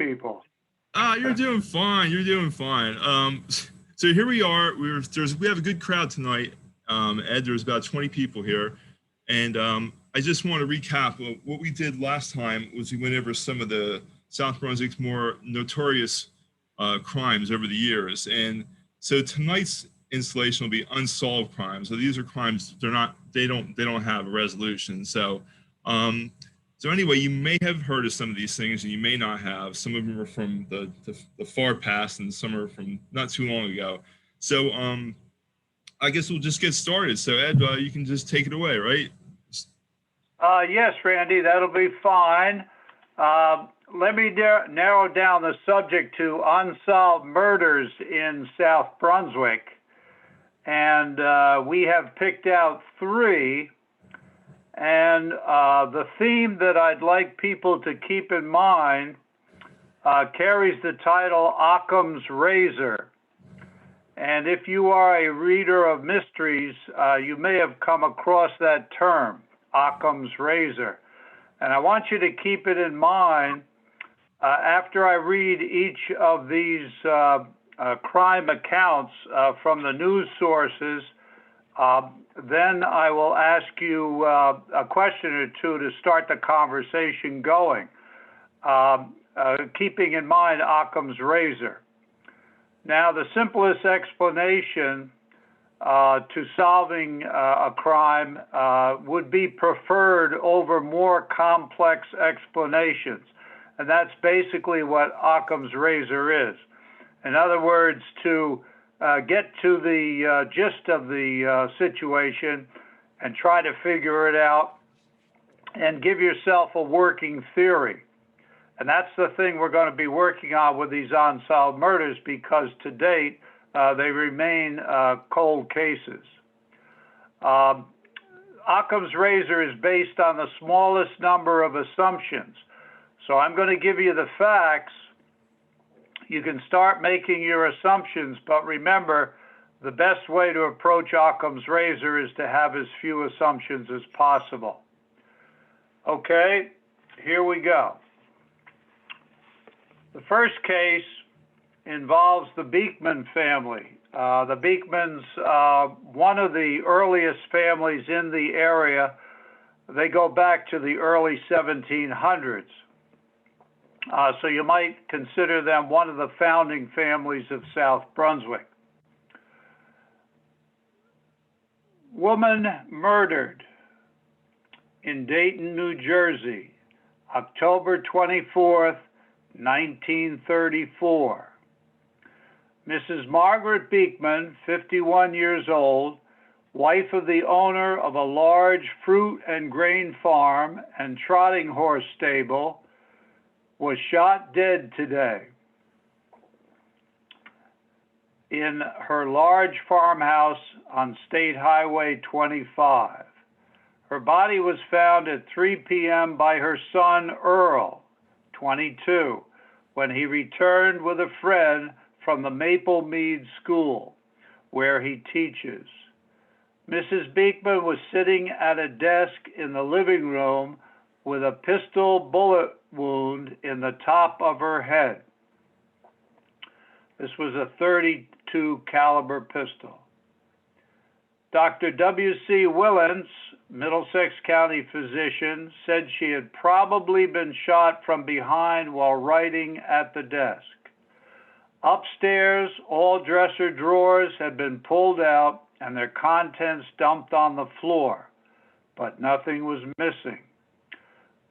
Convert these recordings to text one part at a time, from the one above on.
people? You're doing fine. You're doing fine. So here we are. We have a good crowd tonight. Ed, there's about 20 people here, and I just want to recap what we did last time. Was we went over some of the South Brunswick's more notorious crimes over the years, and so tonight's installation will be unsolved crimes. So these are crimes they don't have a resolution. So anyway, you may have heard of some of these things, and you may not have. Some of them are from the far past, and some are from not too long ago. So I guess we'll just get started. So Ed, you can just take it away, right? Yes, Randy, that'll be fine. Let me narrow down the subject to unsolved murders in South Brunswick. And we have picked out 3. And the theme that I'd like people to keep in mind carries the title Occam's Razor. And if you are a reader of mysteries, you may have come across that term, Occam's Razor. And I want you to keep it in mind after I read each of these crime accounts from the news sources. Then I will ask you a question or two to start the conversation going, keeping in mind Occam's Razor. Now, the simplest explanation to solving a crime would be preferred over more complex explanations. And that's basically what Occam's Razor is. In other words, to get to the gist of the situation and try to figure it out and give yourself a working theory. And that's the thing we're going to be working on with these unsolved murders, because to date, they remain cold cases. Occam's Razor is based on the smallest number of assumptions. So I'm going to give you the facts. You can start making your assumptions, but remember, the best way to approach Occam's Razor is to have as few assumptions as possible. Okay, here we go. The first case involves the Beekman family. The Beekmans, one of the earliest families in the area. They go back to the early 1700s. So you might consider them one of the founding families of South Brunswick. Woman murdered in Dayton, New Jersey, October 24th, 1934. Mrs. Margaret Beekman, 51 years old, wife of the owner of a large fruit and grain farm and trotting horse stable, was shot dead today in her large farmhouse on State Highway 25. Her body was found at 3 p.m. by her son, Earl, 22, when he returned with a friend from the Maple Mead School, where he teaches. Mrs. Beekman was sitting at a desk in the living room with a pistol bullet wound in the top of her head. This was a .32 caliber pistol. Dr. W.C. Willens, Middlesex County physician, said she had probably been shot from behind while writing at the desk. Upstairs, all dresser drawers had been pulled out and their contents dumped on the floor, but nothing was missing.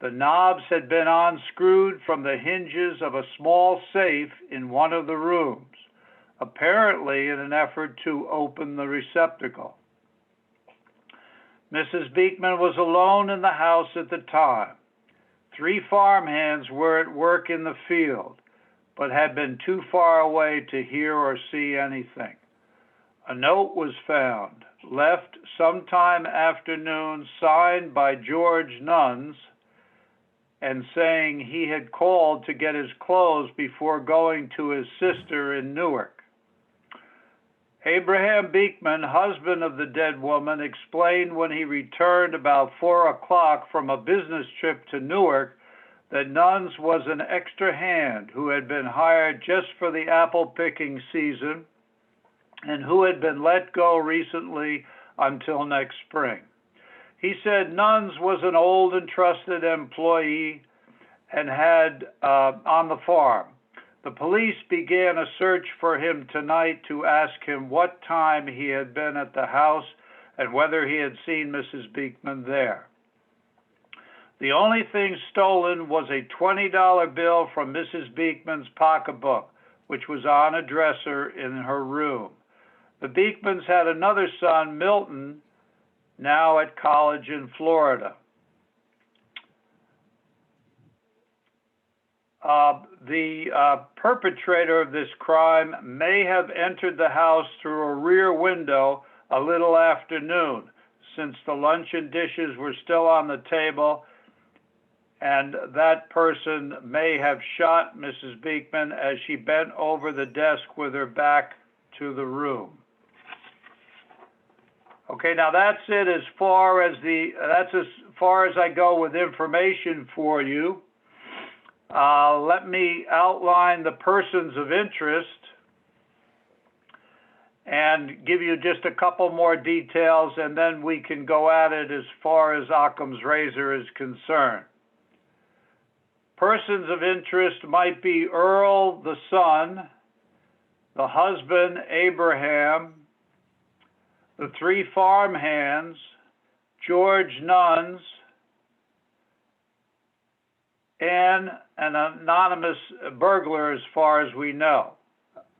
The knobs had been unscrewed from the hinges of a small safe in one of the rooms, apparently in an effort to open the receptacle. Mrs. Beekman was alone in the house at the time. 3 farmhands were at work in the field, but had been too far away to hear or see anything. A note was found, left sometime afternoon, signed by George Nuns, and saying he had called to get his clothes before going to his sister in Newark. Abraham Beekman, husband of the dead woman, explained when he returned about 4 o'clock from a business trip to Newark that Nuns was an extra hand who had been hired just for the apple picking season and who had been let go recently until next spring. He said Nuns was an old and trusted employee and had on the farm. The police began a search for him tonight to ask him what time he had been at the house and whether he had seen Mrs. Beekman there. The only thing stolen was a $20 bill from Mrs. Beekman's pocketbook, which was on a dresser in her room. The Beekmans had another son, Milton, now at college in Florida. The perpetrator of this crime may have entered the house through a rear window a little after noon, since the luncheon dishes were still on the table, and that person may have shot Mrs. Beekman as she bent over the desk with her back to the room. Okay, now that's it as far as I go with information for you. Let me outline the persons of interest and give you just a couple more details, and then we can go at it as far as Occam's razor is concerned. Persons of interest might be Earl, the son, the husband, Abraham, the 3 farm hands, George Nuns, and an anonymous burglar as far as we know.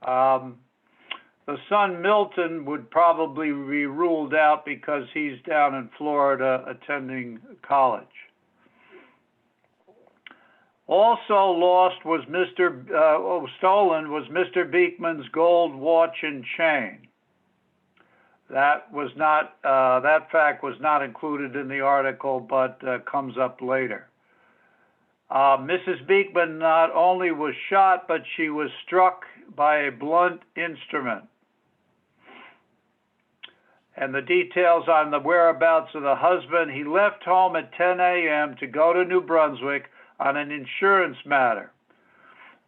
The son Milton would probably be ruled out because he's down in Florida attending college. Also lost was stolen was Mr. Beekman's gold watch and chain. That fact was not included in the article, but comes up later. Mrs. Beekman not only was shot, but she was struck by a blunt instrument. And the details on the whereabouts of the husband: he left home at 10 a.m. to go to New Brunswick on an insurance matter.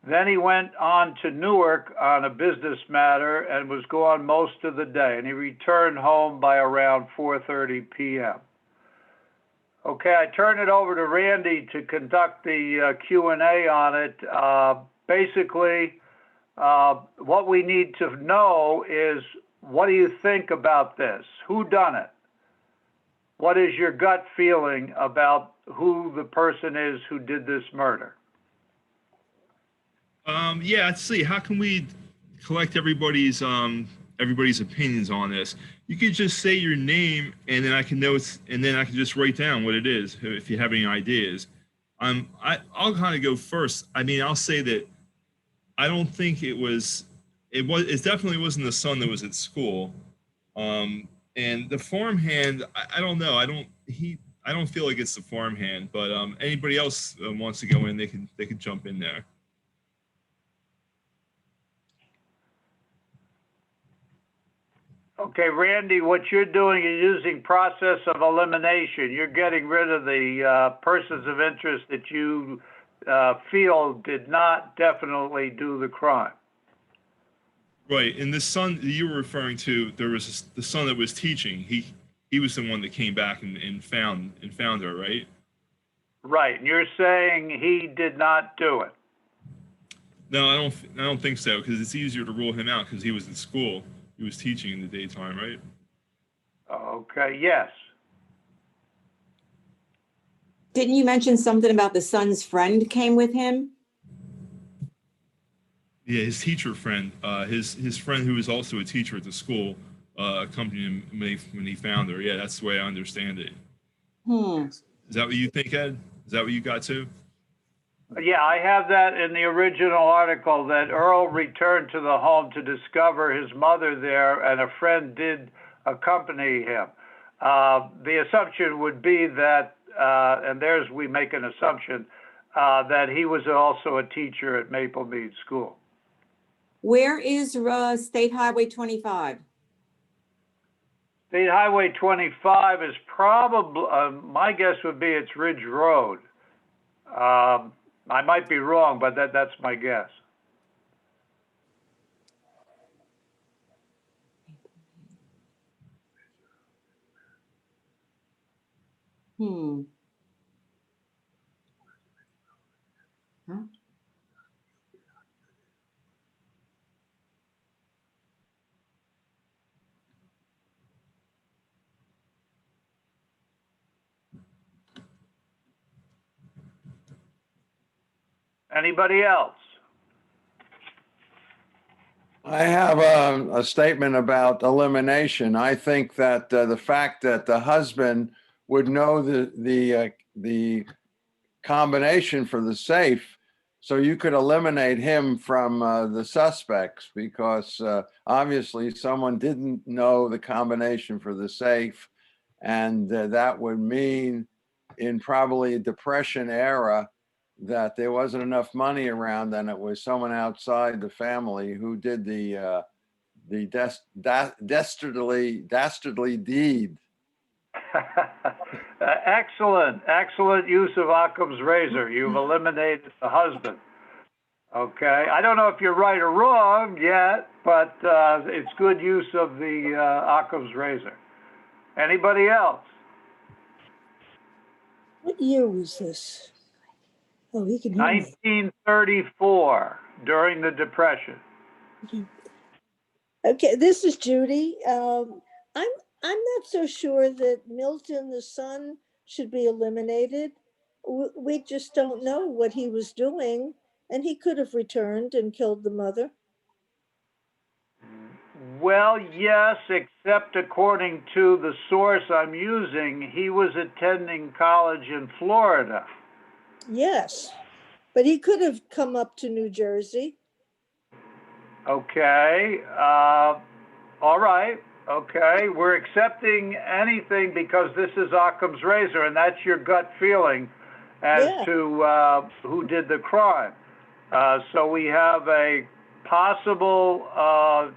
Then he went on to Newark on a business matter and was gone most of the day, and he returned home by around 4:30 p.m. Okay, I turn it over to Randy to conduct the Q&A on it. Basically, what we need to know is, what do you think about this? Who done it? What is your gut feeling about who the person is who did this murder? Yeah, let's see. How can we collect everybody's opinions on this? You could just say your name, and then I can know and then I can just write down what it is if you have any ideas. I'll kind of go first. I mean, I'll say that I don't think it definitely wasn't the son that was at school. And the farmhand, I don't know. I don't feel like it's the farmhand, but anybody else wants to go in, they can jump in there. Okay, Randy, what you're doing is using process of elimination. You're getting rid of the persons of interest that you feel did not definitely do the crime. Right, and the son that you were referring to, there was the son that was teaching. He was the one that came back and found her, right? Right, and you're saying he did not do it. No, I don't think so, because it's easier to rule him out because he was in school. He was teaching in the daytime, right? Okay, yes. Didn't you mention something about the son's friend came with him? Yeah, his teacher friend, his friend who was also a teacher at the school, accompanied him when he found her. Yeah, that's the way I understand it. Is that what you think, Ed? Is that what you got too? Yeah, I have that in the original article, that Earl returned to the home to discover his mother there, and a friend did accompany him. The assumption would be that, and there's we make an assumption, that he was also a teacher at Maple Mead School. Where is State Highway 25? State Highway 25 is probably, my guess would be it's Ridge Road. I might be wrong, but that's my guess. Hmm. Huh? Anybody else? I have a statement about elimination. I think that the fact that the husband would know the combination for the safe, so you could eliminate him from the suspects, because obviously someone didn't know the combination for the safe, and that would mean in probably a Depression era that there wasn't enough money around, and it was someone outside the family who did the dastardly deed. Excellent use of Occam's razor. You've eliminated the husband. Okay, I don't know if you're right or wrong yet, but it's good use of the Occam's razor. Anybody else? What year was this? Oh, he can hear me. 1934, during the Depression. Okay, this is Judy. I'm not so sure that Milton, the son, should be eliminated. We just don't know what he was doing, and he could have returned and killed the mother. Well, yes, except according to the source I'm using, he was attending college in Florida. Yes, but he could have come up to New Jersey. Okay, all right, okay. We're accepting anything because this is Occam's razor, and that's your gut feeling as to who did the crime. So we have a possible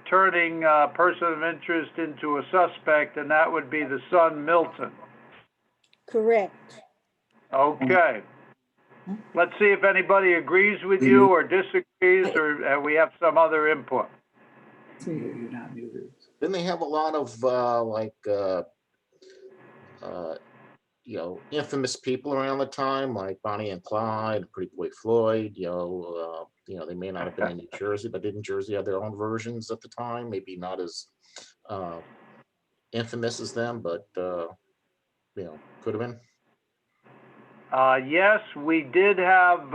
turning person of interest into a suspect, and that would be the son, Milton. Correct. Okay. Let's see if anybody agrees with you or disagrees, or we have some other input. Didn't they have a lot of infamous people around the time, like Bonnie and Clyde, Pretty Boy Floyd? They may not have been in New Jersey, but didn't Jersey have their own versions at the time? Maybe not as infamous as them, but could have been. Yes, we did have,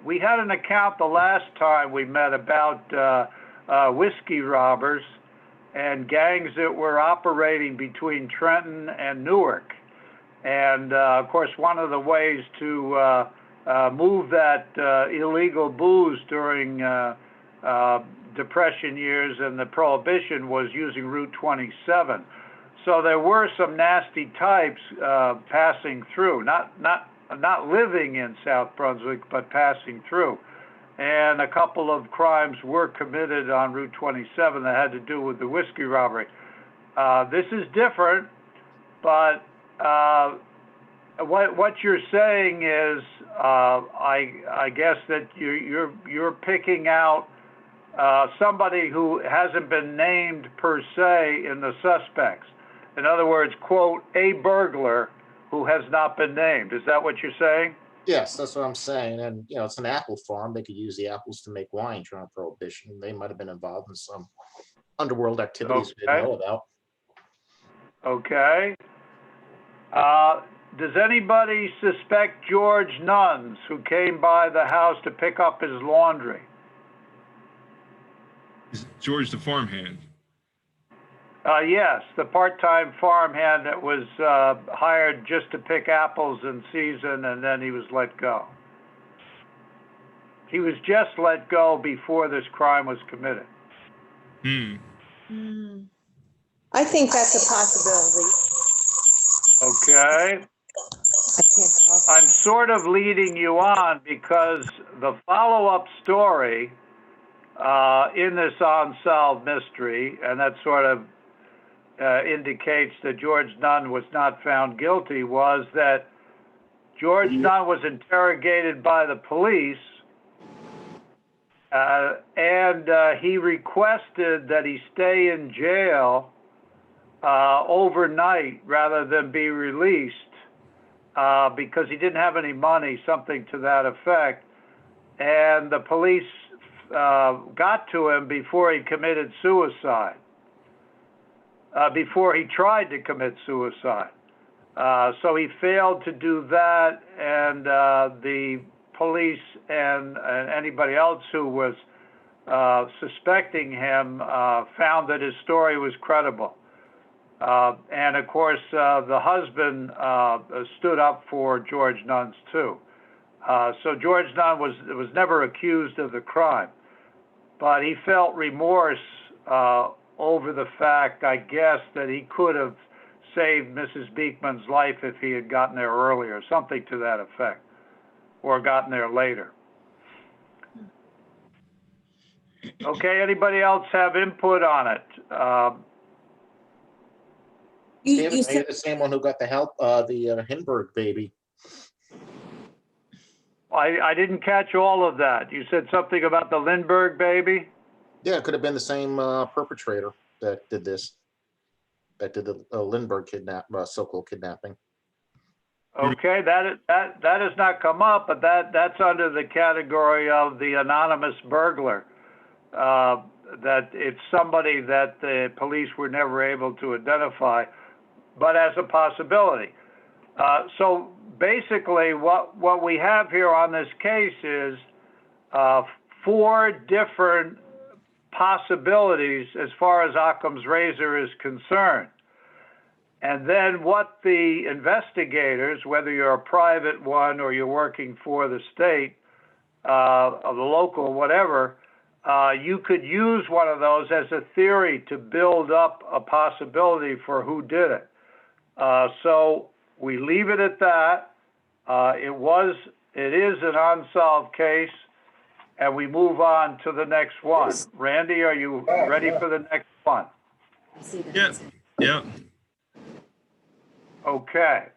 we had an account the last time we met about whiskey robbers and gangs that were operating between Trenton and Newark. And of course, one of the ways to move that illegal booze during Depression years and the Prohibition was using Route 27. So there were some nasty types passing through, not living in South Brunswick, but passing through. And a couple of crimes were committed on Route 27 that had to do with the whiskey robbery. This is different, but what you're saying is, I guess that you're picking out somebody who hasn't been named per se in the suspects. In other words, quote, a burglar who has not been named. Is that what you're saying? Yes, that's what I'm saying. And, it's an apple farm. They could use the apples to make wine during Prohibition. They might have been involved in some underworld activities we didn't know about. Okay. Does anybody suspect George Nuns, who came by the house to pick up his laundry? George the farmhand. Yes, the part-time farmhand that was hired just to pick apples in season, and then he was let go. He was just let go before this crime was committed. I think that's a possibility. Okay. I can't talk. I'm sort of leading you on because the follow-up story in this unsolved mystery, and that sort of indicates that George Nunn was not found guilty, was that George Nunn was interrogated by the police, and he requested that he stay in jail overnight rather than be released because he didn't have any money, something to that effect. And the police got to him before he committed suicide, before he tried to commit suicide. So he failed to do that, and the police and anybody else who was suspecting him found that his story was credible. And of course, the husband stood up for George Nunn's too. So George Nunn was never accused of the crime, but he felt remorse over the fact, I guess, that he could have saved Mrs. Beekman's life if he had gotten there earlier, something to that effect, or gotten there later. Okay, anybody else have input on it? David, are you the same one who got the help, the Hinberg baby? I didn't catch all of that. You said something about the Lindbergh baby? Yeah, it could have been the same perpetrator that did this, that did the Lindbergh so-called kidnapping. Okay, that has not come up, but that's under the category of the anonymous burglar. That it's somebody that the police were never able to identify, but as a possibility. So basically, what we have here on this case is 4 different possibilities as far as Occam's razor is concerned. And then what the investigators, whether you're a private one or you're working for the state, or the local, whatever, you could use one of those as a theory to build up a possibility for who did it. So we leave it at that. It is an unsolved case, and we move on to the next one. Randy, are you ready for the next one? Yeah. Yeah. Okay.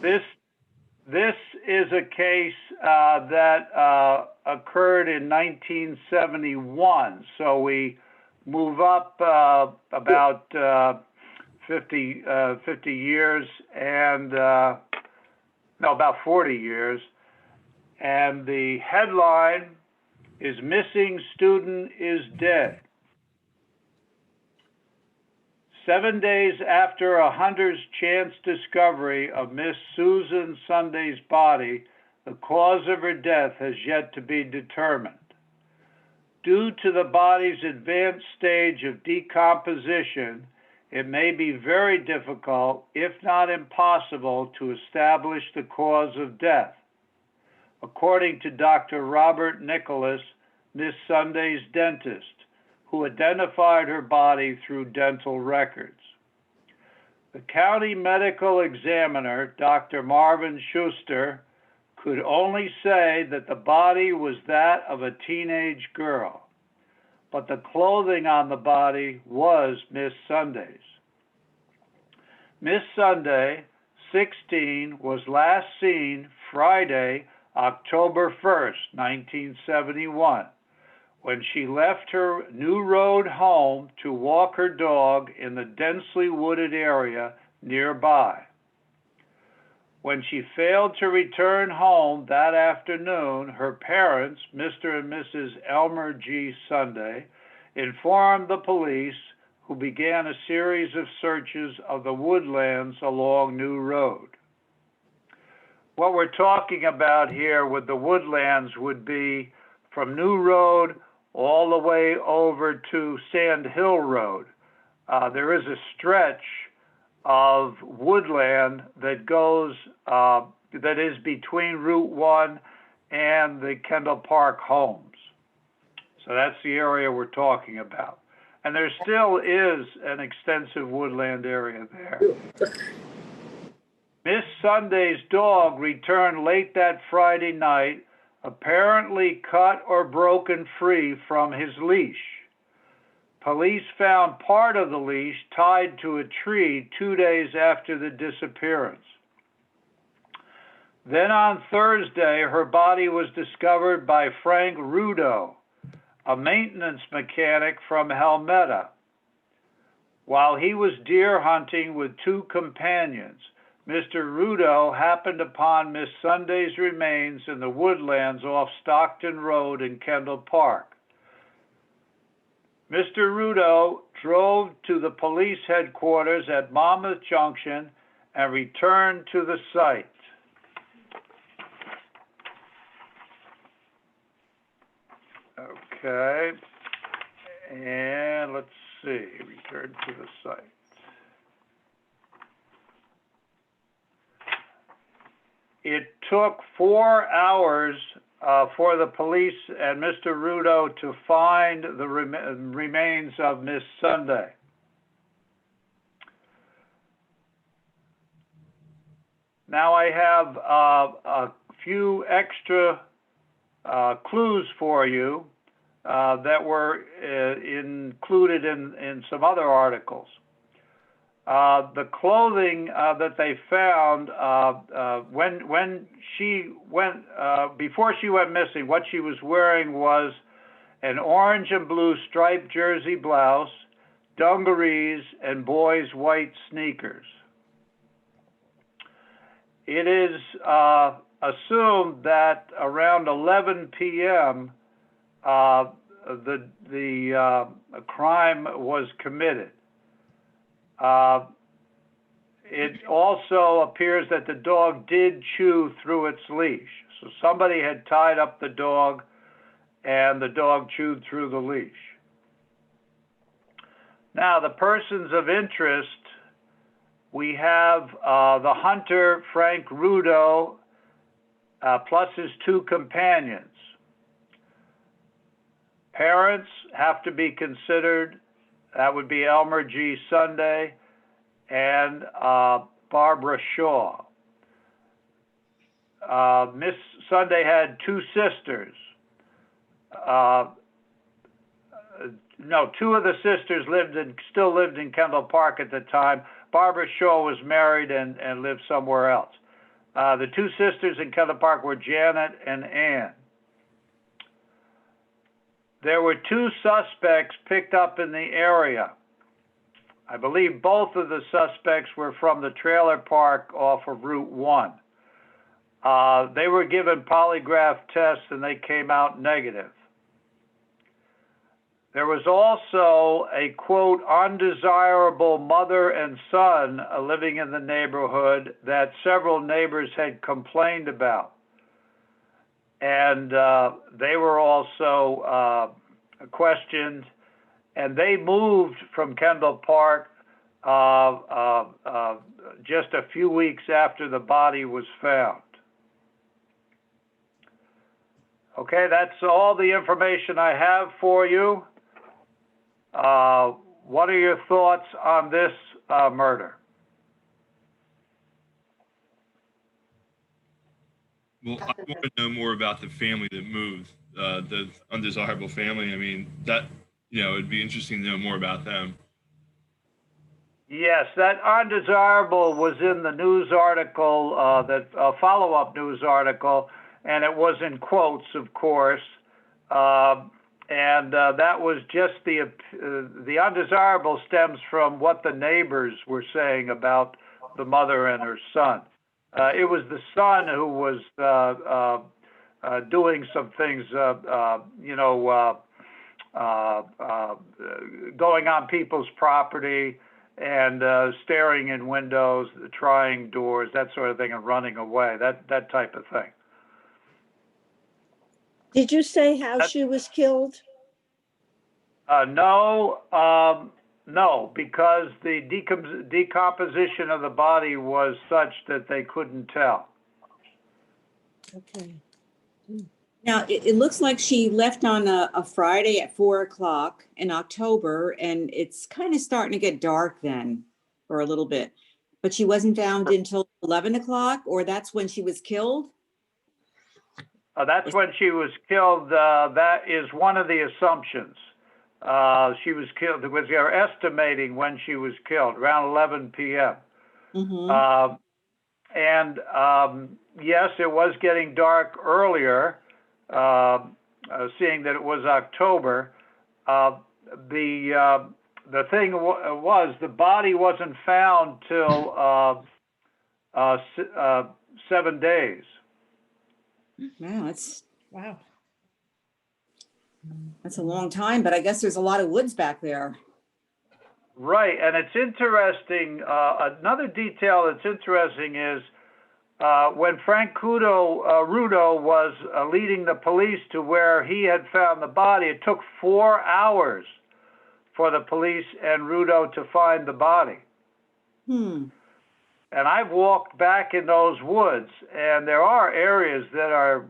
This is a case that occurred in 1971. So we move up about 50 years and no, about 40 years. And the headline is "Missing Student is Dead." 7 days after a hunter's chance discovery of Miss Susan Sunday's body, the cause of her death has yet to be determined. Due to the body's advanced stage of decomposition, it may be very difficult, if not impossible, to establish the cause of death. According to Dr. Robert Nicholas, Miss Sunday's dentist, who identified her body through dental records. The county medical examiner, Dr. Marvin Schuster, could only say that the body was that of a teenage girl, but the clothing on the body was Miss Sunday's. Miss Sunday, 16, was last seen Friday, October 1st, 1971. When she left her New Road home to walk her dog in the densely wooded area nearby. When she failed to return home that afternoon, her parents, Mr. and Mrs. Elmer G. Sunday, informed the police, who began a series of searches of the woodlands along New Road. What we're talking about here with the woodlands would be from New Road all the way over to Sand Hill Road. There is a stretch of woodland that goes, that is between Route 1 and the Kendall Park homes. So that's the area we're talking about. And there still is an extensive woodland area there. Miss Sunday's dog returned late that Friday night, apparently cut or broken free from his leash. Police found part of the leash tied to a tree 2 days after the disappearance. Then on Thursday, her body was discovered by Frank Rudo, a maintenance mechanic from Helmetta. While he was deer hunting with 2 companions, Mr. Rudo happened upon Miss Sunday's remains in the woodlands off Stockton Road in Kendall Park. Mr. Rudo drove to the police headquarters at Monmouth Junction and returned to the site. Okay, and let's see, return to the site. It took 4 hours for the police and Mr. Rudo to find the remains of Miss Sunday. Now I have a few extra clues for you that were included in some other articles. The clothing that they found when she went, before she went missing, what she was wearing was an orange and blue striped jersey blouse, dungarees, and boys' white sneakers. It is assumed that around 11 p.m. The crime was committed. It also appears that the dog did chew through its leash. So somebody had tied up the dog and the dog chewed through the leash. Now, the persons of interest, we have the hunter, Frank Rudo, plus his 2 companions. Parents have to be considered. That would be Elmer G. Sunday and Barbara Shaw. Miss Sunday had 2 sisters. No, 2 of the sisters still lived in Kendall Park at the time. Barbara Shaw was married and lived somewhere else. The 2 sisters in Kendall Park were Janet and Ann. There were 2 suspects picked up in the area. I believe both of the suspects were from the trailer park off of Route 1. They were given polygraph tests and they came out negative. There was also a, quote, undesirable mother and son living in the neighborhood that several neighbors had complained about. And they were also questioned, and they moved from Kendall Park just a few weeks after the body was found. Okay, that's all the information I have for you. What are your thoughts on this murder? Well, I want to know more about the family that moved, the undesirable family. I mean, that, it'd be interesting to know more about them. Yes, that undesirable was in the news article, that follow-up news article, and it was in quotes, of course. And that was just the undesirable stems from what the neighbors were saying about the mother and her son. It was the son who was doing some things, going on people's property and staring in windows, trying doors, that sort of thing, and running away, that type of thing. Did you say how she was killed? No, because the decomposition of the body was such that they couldn't tell. Okay. Now, it looks like she left on a Friday at 4 o'clock in October, and it's kind of starting to get dark then for a little bit. But she wasn't found until 11 o'clock, or that's when she was killed? That's when she was killed. That is one of the assumptions. she was killed. Because they were estimating when she was killed, around 11 p.m. Mhm. Yes, it was getting dark earlier, seeing that it was October. The thing was the body wasn't found till 7 days. Wow, Wow. that's a long time, but I guess there's a lot of woods back there. Right, and it's interesting. Another detail that's interesting is when Frank Rudo was leading the police to where he had found the body, it took 4 hours for the police and Rudo to find the body. Hmm. And I've walked back in those woods, and there are areas that are,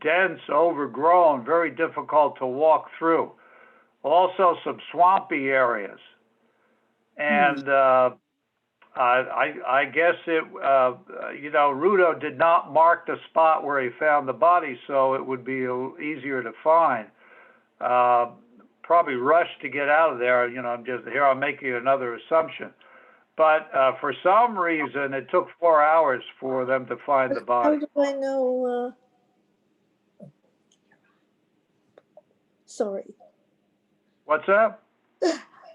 dense, overgrown, very difficult to walk through. Also, some swampy areas. And I guess Rudo did not mark the spot where he found the body, so it would be easier to find. Probably rushed to get out of there. I'm making another assumption. But for some reason, it took 4 hours for them to find the How body. do I know? Sorry. What's that?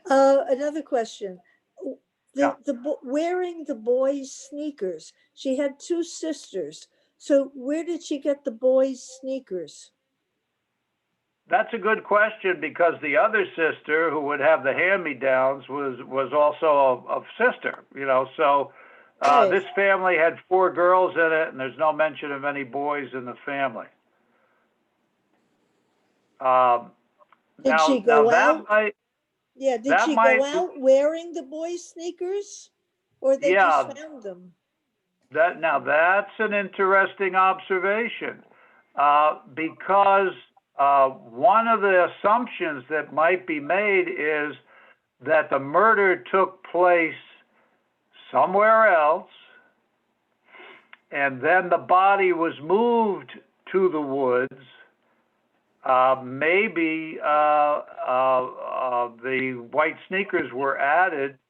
Another question. Yeah. Wearing the boys' sneakers. She had 2 sisters. So where did she get the boys' sneakers? That's a good question because the other sister who would have the hand-me-downs was also a sister, So Right. this family had 4 girls in it, and there's no mention of any boys in the family. Did she go out? Might, Yeah, did that she might go out wearing the boys' sneakers? Or they Yeah. just found them? That's an interesting observation because one of the assumptions that might be made is that the murder took place somewhere else, and then the body was moved to the woods. Maybe the white sneakers were added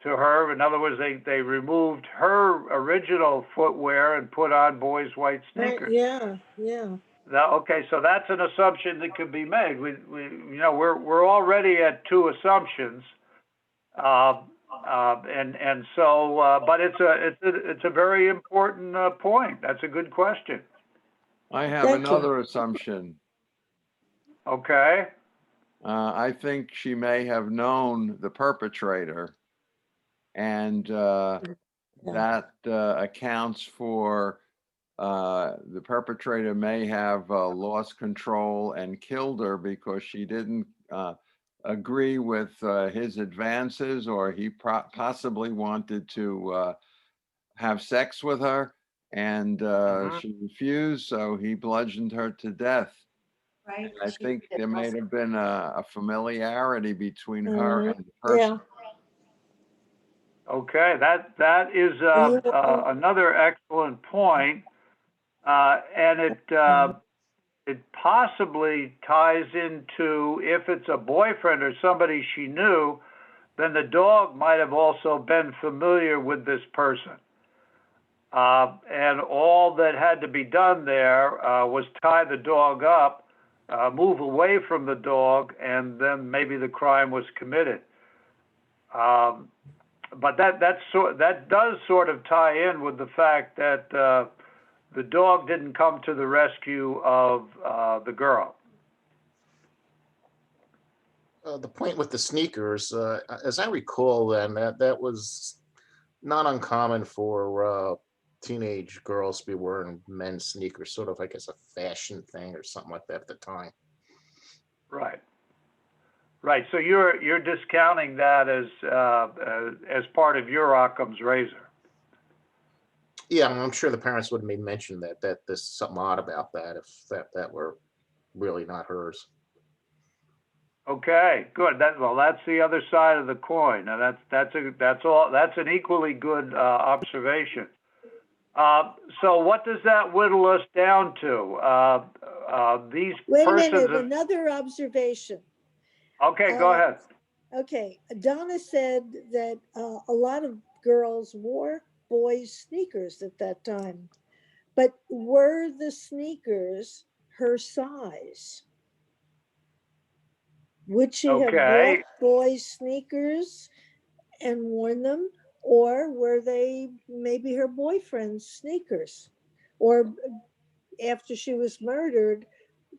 to her. In other words, they removed her original footwear and put on boys' white Right, sneakers. yeah. Okay, so that's an assumption that could be made. We're already at 2 assumptions, but it's a very important point. That's a good question. I have Thank you. another assumption. Okay. I think she may have known the perpetrator, and that accounts for the perpetrator may have lost control and killed her because she didn't agree with his advances, or he possibly wanted to have sex with her, and she refused, so he bludgeoned her to death. Right. I think there may have been a familiarity between her and the person. Okay, that is another excellent point, and it possibly ties into if it's a boyfriend or somebody she knew, then the dog might have also been familiar with this person. And all that had to be done there was tie the dog up, move away from the dog, and then maybe the crime was committed. But that does sort of tie in with the fact that the dog didn't come to the rescue of the girl. The point with the sneakers, as I recall, then that was not uncommon for teenage girls to be wearing men's sneakers, sort of like as a fashion thing or something like that at the time. Right. So you're discounting that as part of your Occam's razor. Yeah, I'm sure the parents would have made mention that there's something odd about that if that were really not hers. Okay, good. That's the other side of the coin. Now that's an equally good observation. So what does that whittle us down to? These Wait a persons minute, have, another observation. Okay, go ahead. Okay, Donna said that a lot of girls wore boys' sneakers at that time, but were the sneakers her size? Would she have bought Okay, boys' sneakers and worn them, or were they maybe her boyfriend's sneakers? Or after she was murdered,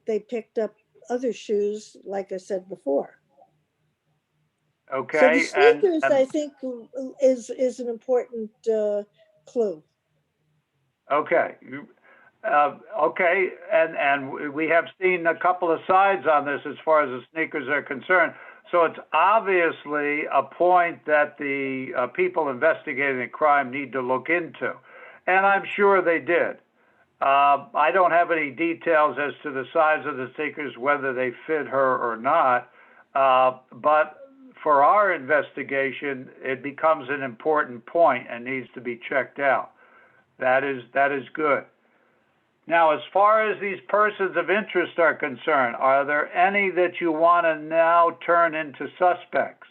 they picked up other shoes, like I said before. So the okay, sneakers, I think, is an important clue. okay. Okay, and we have seen a couple of sides on this as far as the sneakers are concerned. So it's obviously a point that the people investigating the crime need to look into. And I'm sure they did. I don't have any details as to the size of the sneakers, whether they fit her or not. But for our investigation, it becomes an important point and needs to be checked out. That is good. Now, as far as these persons of interest are concerned, are there any that you want to now turn into suspects?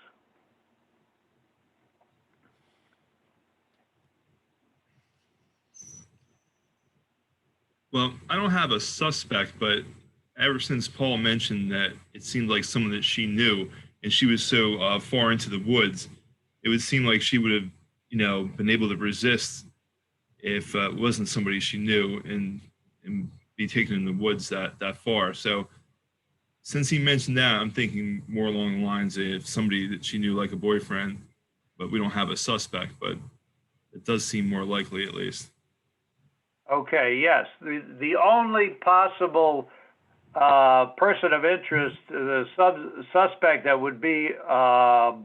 Well, I don't have a suspect, but ever since Paul mentioned that it seemed like someone that she knew, and she was so far into the woods, it would seem like she would have, been able to resist if it wasn't somebody she knew and be taken in the woods that far. So since he mentioned that, I'm thinking more along the lines of somebody that she knew, like a boyfriend, but we don't have a suspect, but it does seem more likely at least. Okay, yes. The only possible person of interest, the suspect that would be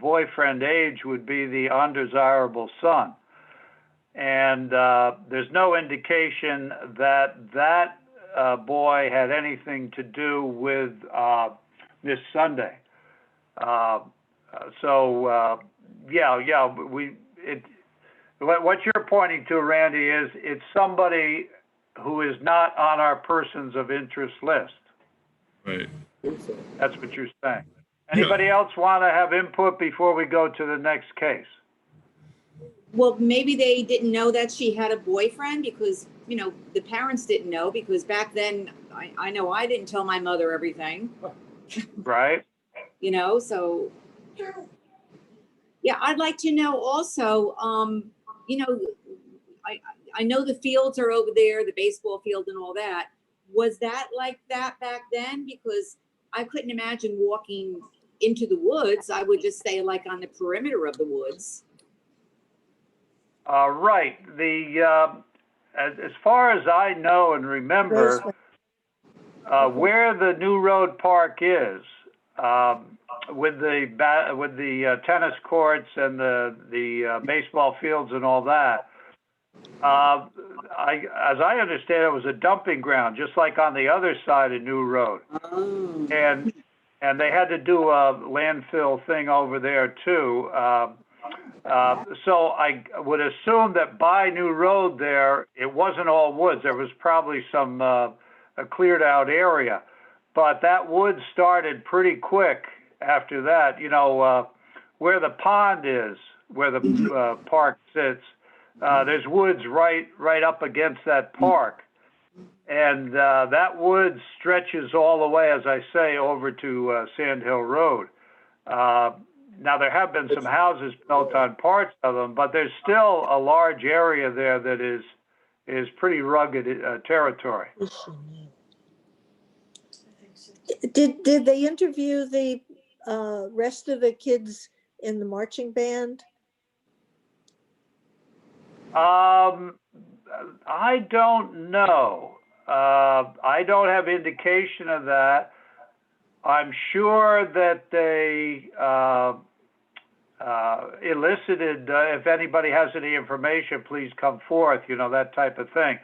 boyfriend age would be the undesirable son. And there's no indication that that boy had anything to do with this Sunday. What you're pointing to, Randy, is it's somebody who is not on our persons of interest list. Right. That's what you're saying. Anybody else want to have input before we go to the next case? Well, maybe they didn't know that she had a boyfriend because, the parents didn't know, because back then, I know I didn't tell my mother everything. Right. So, yeah, I'd like to know also, I know the fields are over there, the baseball field and all that. Was that like that back then? Because I couldn't imagine walking into the woods. I would just stay like on the perimeter of the woods. Right. As far as I know and remember, where the New Road Park is, with the tennis courts and the baseball fields and all that, as I understand, it was a dumping ground, just like on the other side of New Road, and they had to do a landfill thing over there too. So I would assume that by New Road there, it wasn't all woods. There was probably some a cleared out area, but that wood started pretty quick after that. Where the pond is, where the park sits, there's woods right up against that park, and that wood stretches all the way, as I say, over to Sand Hill Road. Now, there have been some houses built on parts of them, but there's still a large area there that is pretty rugged territory. Did they interview the rest of the kids in the marching band? I don't know. I don't have indication of that. I'm sure that they elicited, if anybody has any information, please come forth, that type of thing.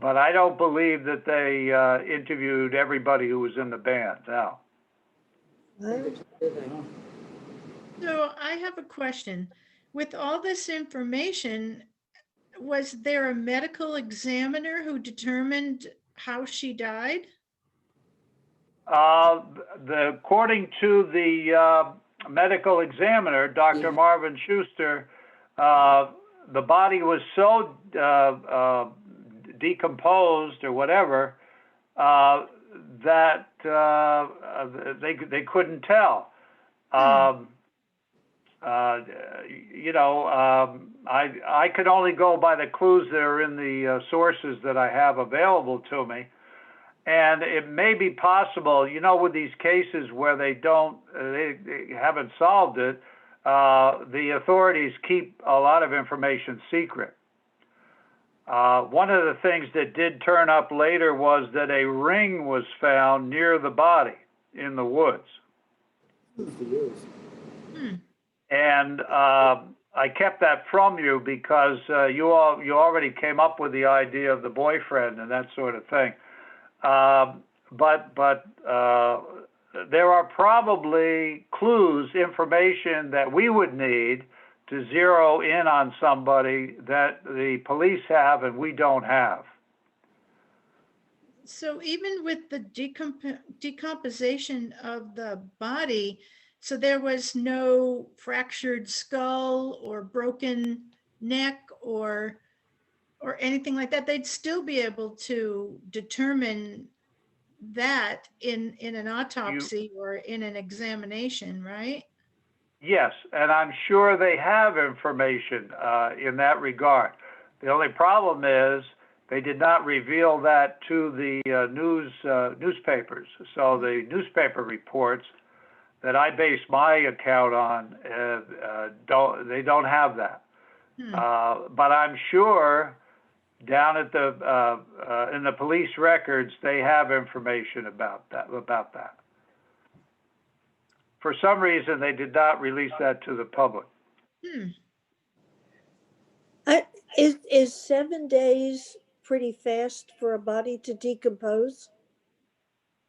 But I don't believe that they interviewed everybody who was in the band, no. So I have a question. With all this information, was there a medical examiner who determined how she died? According to the medical examiner, Dr. Marvin Schuster, the body was so decomposed or whatever that they couldn't tell. I could only go by the clues that are in the sources that I have available to me. And it may be possible, with these cases where they haven't solved it, the authorities keep a lot of information secret. One of the things that did turn up later was that a ring was found near the body in the woods. And I kept that from you because you already came up with the idea of the boyfriend and that sort of thing. But there are probably clues, information that we would need to zero in on somebody that the police have and we don't have. So even with the decomposition of the body, so there was no fractured skull or broken neck or anything like that, they'd still be able to determine that in an autopsy or in an examination, right? Yes, and I'm sure they have information in that regard. The only problem is they did not reveal that to the newspapers. So the newspaper reports that I base my account on don't have that. But I'm sure down at the in the police records they have information about that. For some reason, they did not release that to the public. Is 7 days pretty fast for a body to decompose?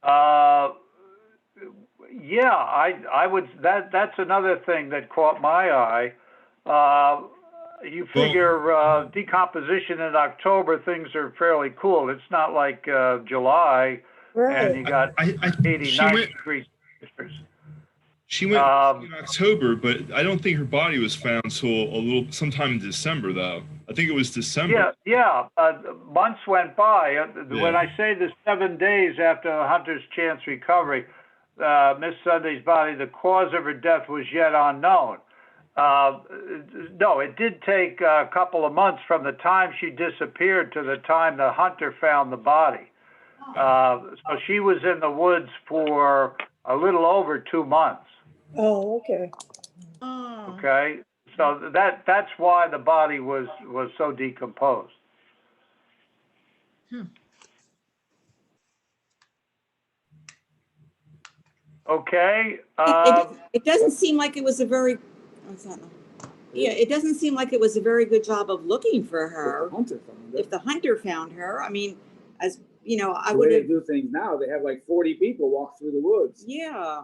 Yeah, I would. That's another thing that caught my eye. You figure decomposition in October, things are fairly cool. It's not like July, and you got 80, 90 degrees temperatures. She went in October, but I don't think her body was found until sometime in December, though. I think it was December. Yeah. Months went by. When I say the 7 days after Hunter's chance recovery, Miss Sunday's body, the cause of her death was yet unknown. No, it did take a couple of months from the time she disappeared to the time the hunter found the body. So she was in the woods for a little over 2 months. Oh, okay. Okay, so that's why the body was so decomposed. Okay. It doesn't seem like it was a very. It doesn't seem like it was a very good job of looking for her. If the hunter found her, I mean, as you know, I would have. They do things now. They have like 40 people walk through the woods. Yeah.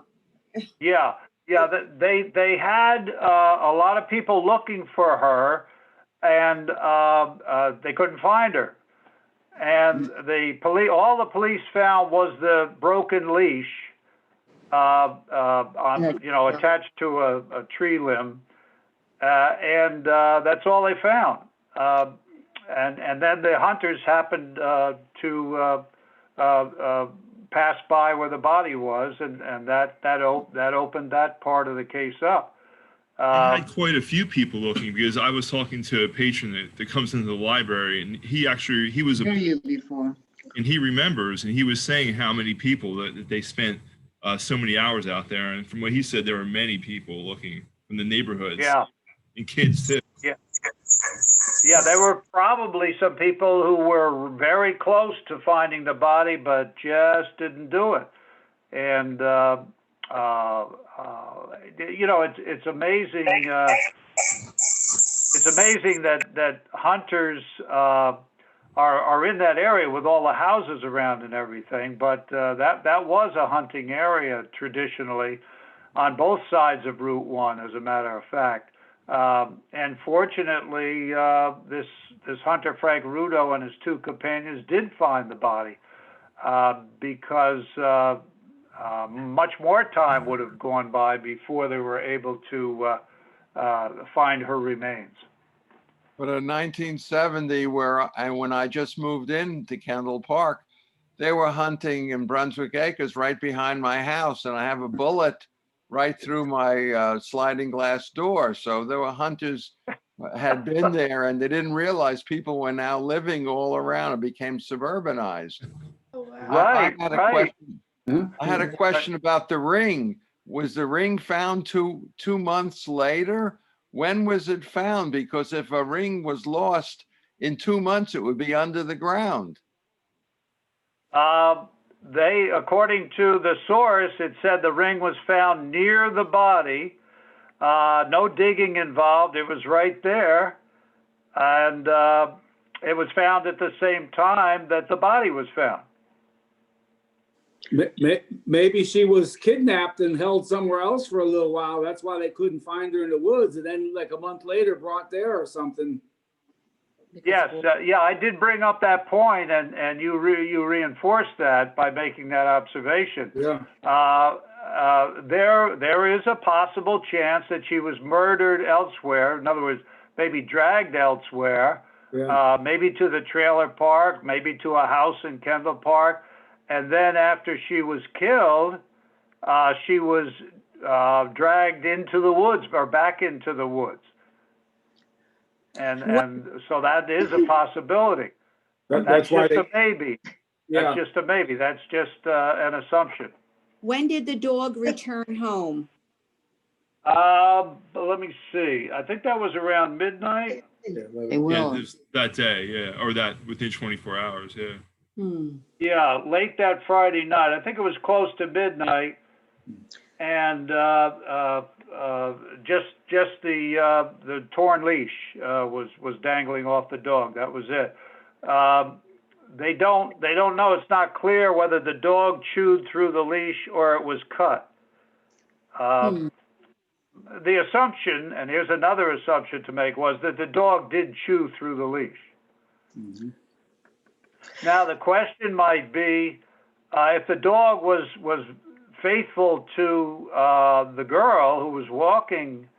Yeah, they had a lot of people looking for her, and they couldn't find her. And all the police found was the broken leash, attached to a tree limb, and that's all they found. And then the hunters happened to passed by where the body was, and that opened that part of the case up. I had quite a few people looking because I was talking to a patron that comes into the library, and he was before, and he remembers, and he was saying how many people that they spent so many hours out there, and from what he said, there were many people looking from the neighborhoods. Yeah, and kids too. Yeah, there were probably some people who were very close to finding the body, but just didn't do it. And it's amazing. It's amazing that hunters are in that area with all the houses around and everything. But that was a hunting area traditionally on both sides of Route 1, as a matter of fact. And fortunately, this hunter, Frank Rudo, and his two companions did find the body because much more time would have gone by before they were able to find her remains. But in 1970, when I just moved into Kendall Park, they were hunting in Brunswick Acres right behind my house, and I have a bullet right through my sliding glass door. So there were hunters had been there, and they didn't realize people were now living all around. It became suburbanized. Oh, wow. Right, I had a right. question. Huh? I had a question about the ring. Was the ring found two months later? When was it found? Because if a ring was lost in 2 months, it would be under the ground. They, according to the source, it said the ring was found near the body. No digging involved. It was right there. And it was found at the same time that the body was found. Maybe she was kidnapped and held somewhere else for a little while. That's why they couldn't find her in the woods, and then like a month later brought there or something. Yes, yeah, I did bring up that point, and you reinforced that by making that observation. Yeah. There is a possible chance that she was murdered elsewhere. In other words, maybe dragged elsewhere, Yeah. maybe to the trailer park, maybe to a house in Kendall Park. And then after she was killed, she was dragged into the woods or back into the woods. And so that is a possibility. That's That's why just a maybe. yeah. That's just a maybe. That's just an assumption. When did the dog return home? But let me see. I think that was around midnight. They Yeah, will. this, that day, yeah, or that within 24 hours, yeah. Yeah, late that Friday night. I think it was close to midnight, and just the torn leash was dangling off the dog. That was it. They don't know. It's not clear whether the dog chewed through the leash or it was cut. The assumption, and here's another assumption to make, was that the dog did chew through the leash. Mhm. Now the question might be, if the dog was faithful to the girl who was walking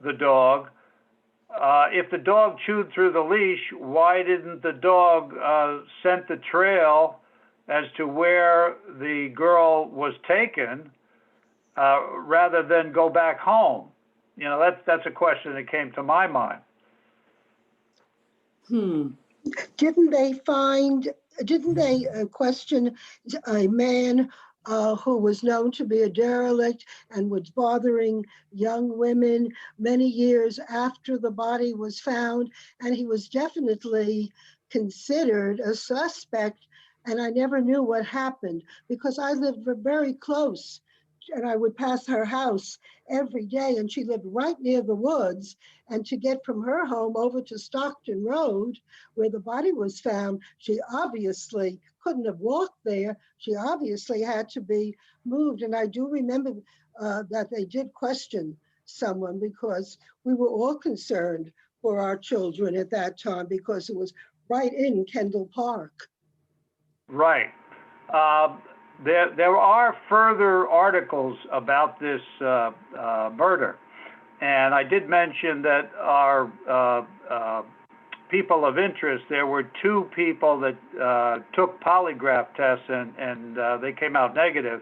the dog, if the dog chewed through the leash, why didn't the dog scent the trail as to where the girl was taken, rather than go back home? You know, that's a question that came to my mind. Didn't they question a man who was known to be a derelict and was bothering young women many years after the body was found? And he was definitely considered a suspect. And I never knew what happened because I lived very close and I would pass her house every day, and she lived right near the woods. And to get from her home over to Stockton Road, where the body was found, she obviously couldn't have walked there. She obviously had to be moved. And I do remember that they did question someone because we were all concerned for our children at that time because it was right in Kendall Park. Right. There are further articles about this murder, and I did mention that our people of interest, there were 2 people that took polygraph tests and they came out negative.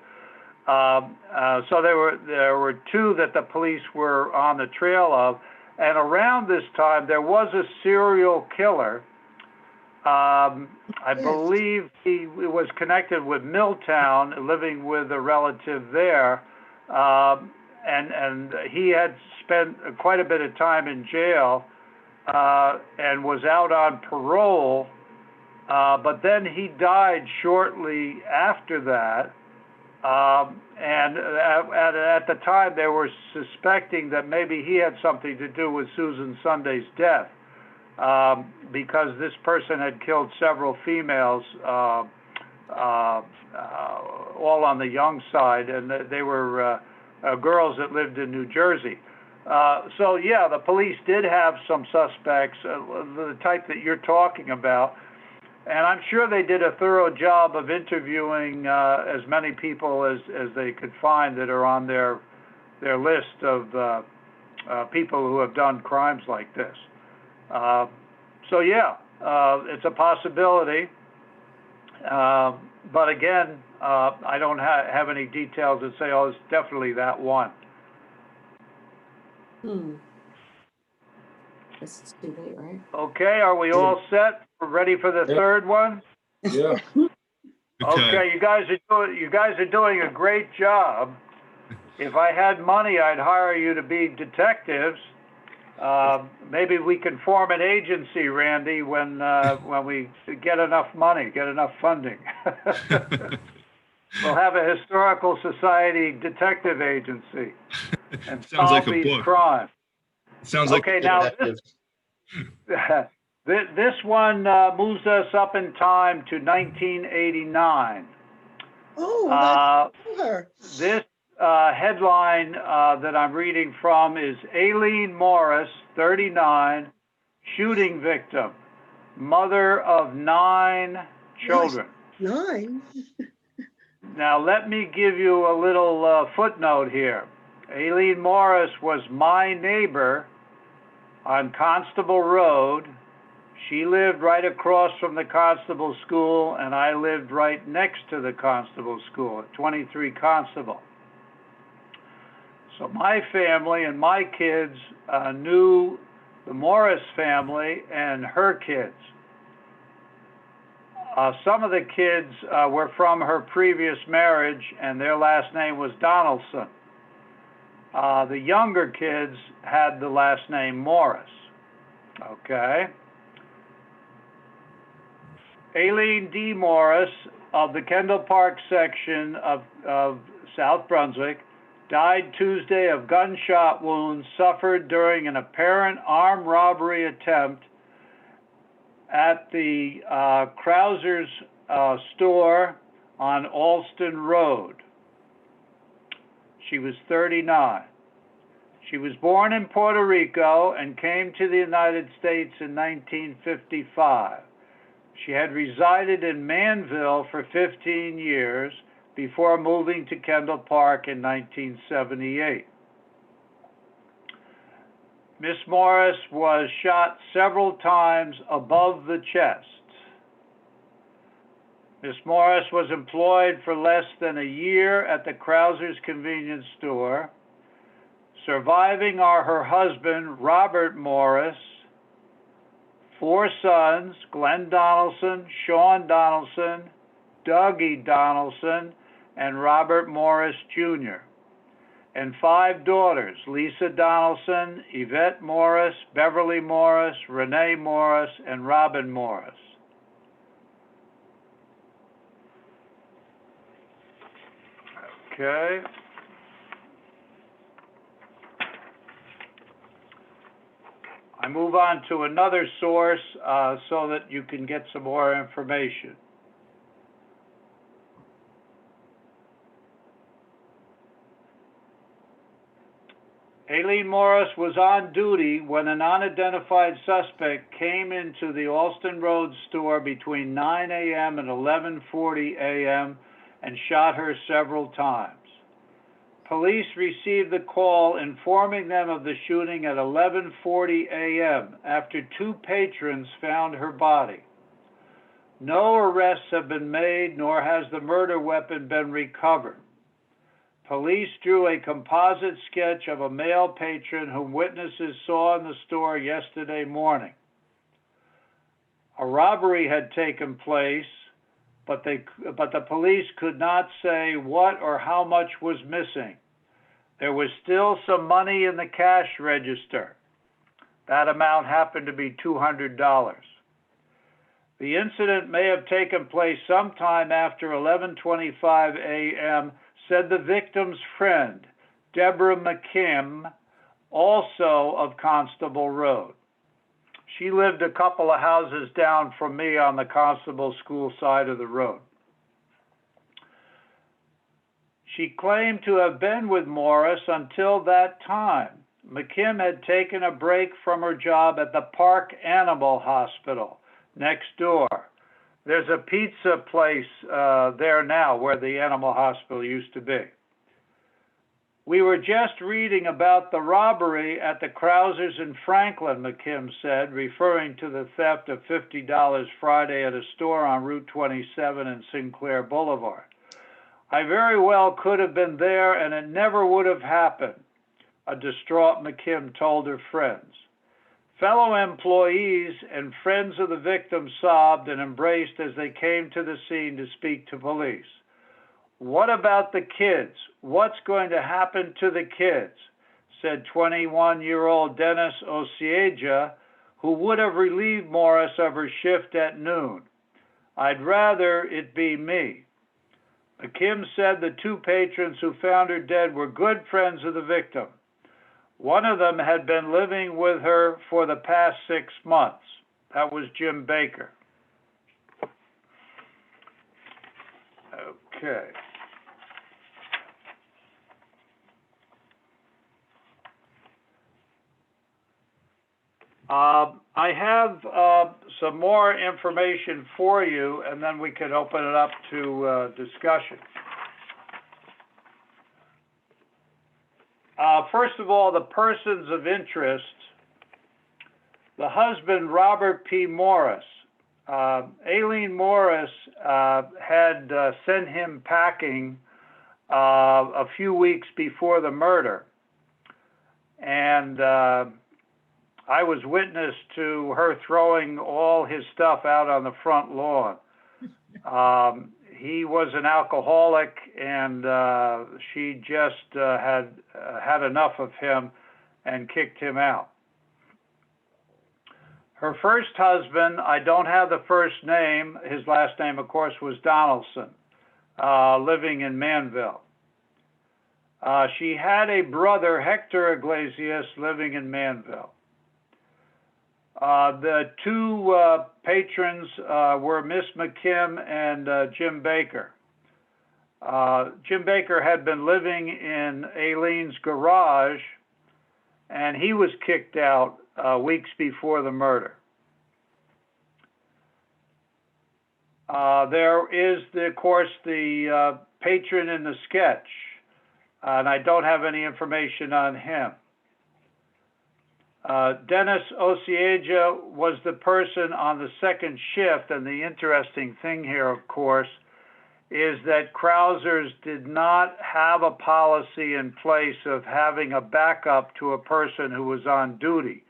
So there were 2 that the police were on the trail of, and around this time there was a serial killer. I believe he was connected with Milltown, living with a relative there, and he had spent quite a bit of time in jail and was out on parole, but then he died shortly after that, and at the time they were suspecting that maybe he had something to do with Susan Sunday's death. Because this person had killed several females, all on the young side, and they were girls that lived in New Jersey. So yeah, the police did have some suspects, the type that you're talking about, And I'm sure they did a thorough job of interviewing as many people as they could find that are on their list of people who have done crimes like this. So yeah, it's a possibility. But again, I don't have any details that say, oh, it's definitely that one. This is too late, right? Okay, are we all set? We're ready for the Yep. third one? Yeah. Okay, you guys are doing a great job. If I had money, I'd hire you to be detectives. Maybe we can form an agency, Randy, when we get enough money, get enough funding. We'll have a historical society detective agency and Sounds solve like a these book. crimes. Sounds like Okay, now this one moves us up in time to 1989. Oh, that's her. This headline that I'm reading from is Aileen Morris, 39, shooting victim, mother of 9 children. 9. Now, let me give you a little footnote here. Aileen Morris was my neighbor on Constable Road. She lived right across from the Constable School, and I lived right next to the Constable School at 23 Constable. So my family and my kids knew the Morris family and her kids. Some of the kids were from her previous marriage, and their last name was Donaldson. The younger kids had the last name Morris. Okay. Aileen D. Morris of the Kendall Park section of South Brunswick died Tuesday of gunshot wounds suffered during an apparent armed robbery attempt at the Krauser's store on Alston Road. She was 39. She was born in Puerto Rico and came to the United States in 1955. She had resided in Manville for 15 years before moving to Kendall Park in 1978. Miss Morris was shot several times above the chest. Miss Morris was employed for less than a year at the Krauser's convenience store. Surviving are her husband, Robert Morris, 4 sons, Glenn Donaldson, Sean Donaldson, Dougie Donaldson, and Robert Morris Jr., and 5 daughters, Lisa Donaldson, Yvette Morris, Beverly Morris, Renee Morris, and Robin Morris. Okay. I move on to another source so that you can get some more information. Aileen Morris was on duty when an unidentified suspect came into the Alston Road store between 9 a.m. and 11:40 a.m. and shot her several times. Police received the call informing them of the shooting at 11:40 a.m. after 2 patrons found her body. No arrests have been made, nor has the murder weapon been recovered. Police drew a composite sketch of a male patron whom witnesses saw in the store yesterday morning. A robbery had taken place, but the police could not say what or how much was missing. There was still some money in the cash register. That amount happened to be $200. The incident may have taken place sometime after 11:25 a.m., said the victim's friend, Deborah McKim, also of Constable Road. She lived a couple of houses down from me on the Constable School side of the road. She claimed to have been with Morris until that time. McKim had taken a break from her job at the Park Animal Hospital next door. There's a pizza place there now where the animal hospital used to be. We were just reading about the robbery at the Krausers in Franklin, McKim said, referring to the theft of $50 Friday at a store on Route 27 and Sinclair Boulevard. I very well could have been there and it never would have happened, a distraught McKim told her friends. Fellow employees and friends of the victim sobbed and embraced as they came to the scene to speak to police. What about the kids? What's going to happen to the kids? Said 21-year-old Dennis Osieja, who would have relieved Morris of her shift at noon. I'd rather it be me. McKim said the two patrons who found her dead were good friends of the victim. One of them had been living with her for the past 6 months. That was Jim Baker. Okay. I have some more information for you, and then we can open it up to discussion. First of all, the persons of interest. The husband, Robert P. Morris. Aileen Morris had sent him packing a few weeks before the murder. And I was witness to her throwing all his stuff out on the front lawn. He was an alcoholic, and she just had enough of him and kicked him out. Her first husband, I don't have the first name, his last name, of course, was Donaldson, living in Manville. She had a brother, Hector Iglesias, living in Manville. The two patrons were Miss McKim and Jim Baker. Jim Baker had been living in Aileen's garage, and he was kicked out weeks before the murder. There is, of course, the patron in the sketch, and I don't have any information on him. Dennis Osieja was the person on the second shift, and the interesting thing here, of course, is that Krausers did not have a policy in place of having a backup to a person who was on duty.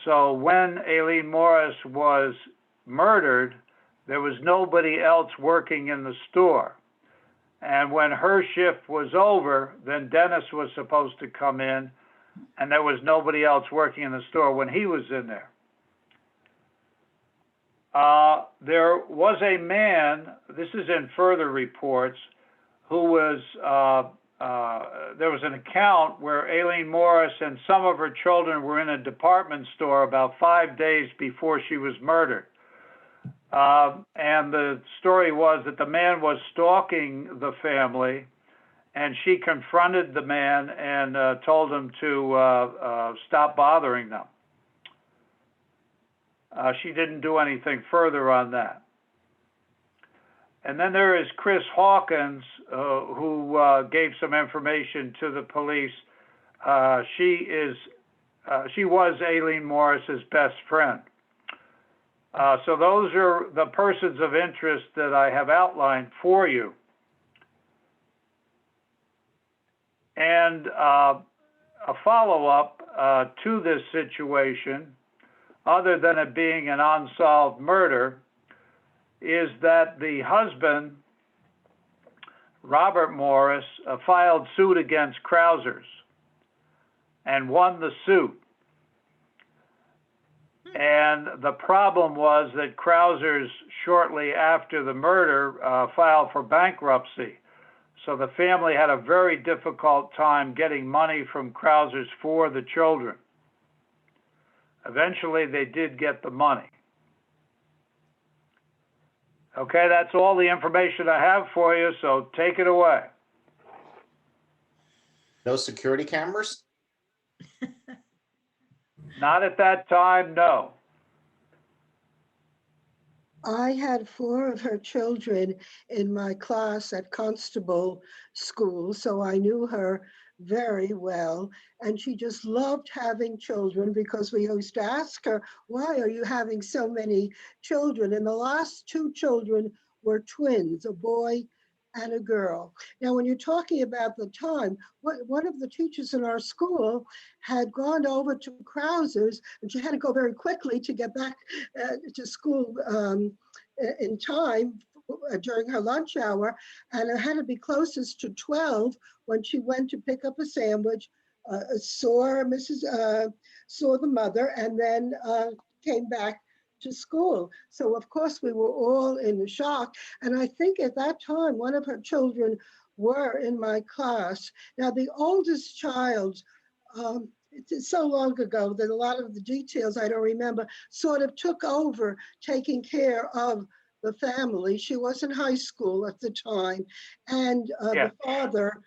So when Aileen Morris was murdered, there was nobody else working in the store. And when her shift was over, then Dennis was supposed to come in, and there was nobody else working in the store when he was in there. There was a man, this is in further reports, who was, there was an account where Aileen Morris and some of her children were in a department store about 5 days before she was murdered. And the story was that the man was stalking the family, and she confronted the man and told him to stop bothering them. She didn't do anything further on that. And then there is Chris Hawkins, who gave some information to the police. She was Aileen Morris's best friend. So those are the persons of interest that I have outlined for you. And a follow-up to this situation, other than it being an unsolved murder, is that the husband, Robert Morris, filed suit against Krausers and won the suit. And the problem was that Krausers, shortly after the murder, filed for bankruptcy. So the family had a very difficult time getting money from Krausers for the children. Eventually, they did get the money. Okay, that's all the information I have for you, so take it away. No security cameras? Not at that time, no. I had 4 of her children in my class at Constable School, so I knew her very well. And she just loved having children because we used to ask her, why are you having so many children? And the last 2 children were twins, a boy and a girl. Now, when you're talking about the time, one of the teachers in our school had gone over to Krauser's, and she had to go very quickly to get back to school in time during her lunch hour, and it had to be closest to 12 when she went to pick up a sandwich, saw the mother, and then came back to school. So of course we were all in shock. And I think at that time, one of her children were in my class. Now the oldest child, it's so long ago that a lot of the details I don't remember, sort of took over taking care of the family. She was in high school at the time. And Yeah. the father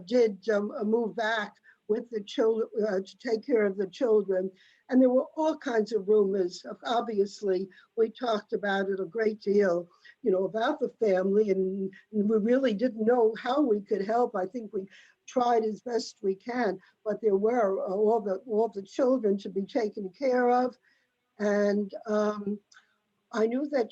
did move back with the children to take care of the children. And there were all kinds of rumors. Obviously, we talked about it a great deal, about the family, and we really didn't know how we could help. I think we tried as best we can, but there were all the children to be taken care of. And I knew that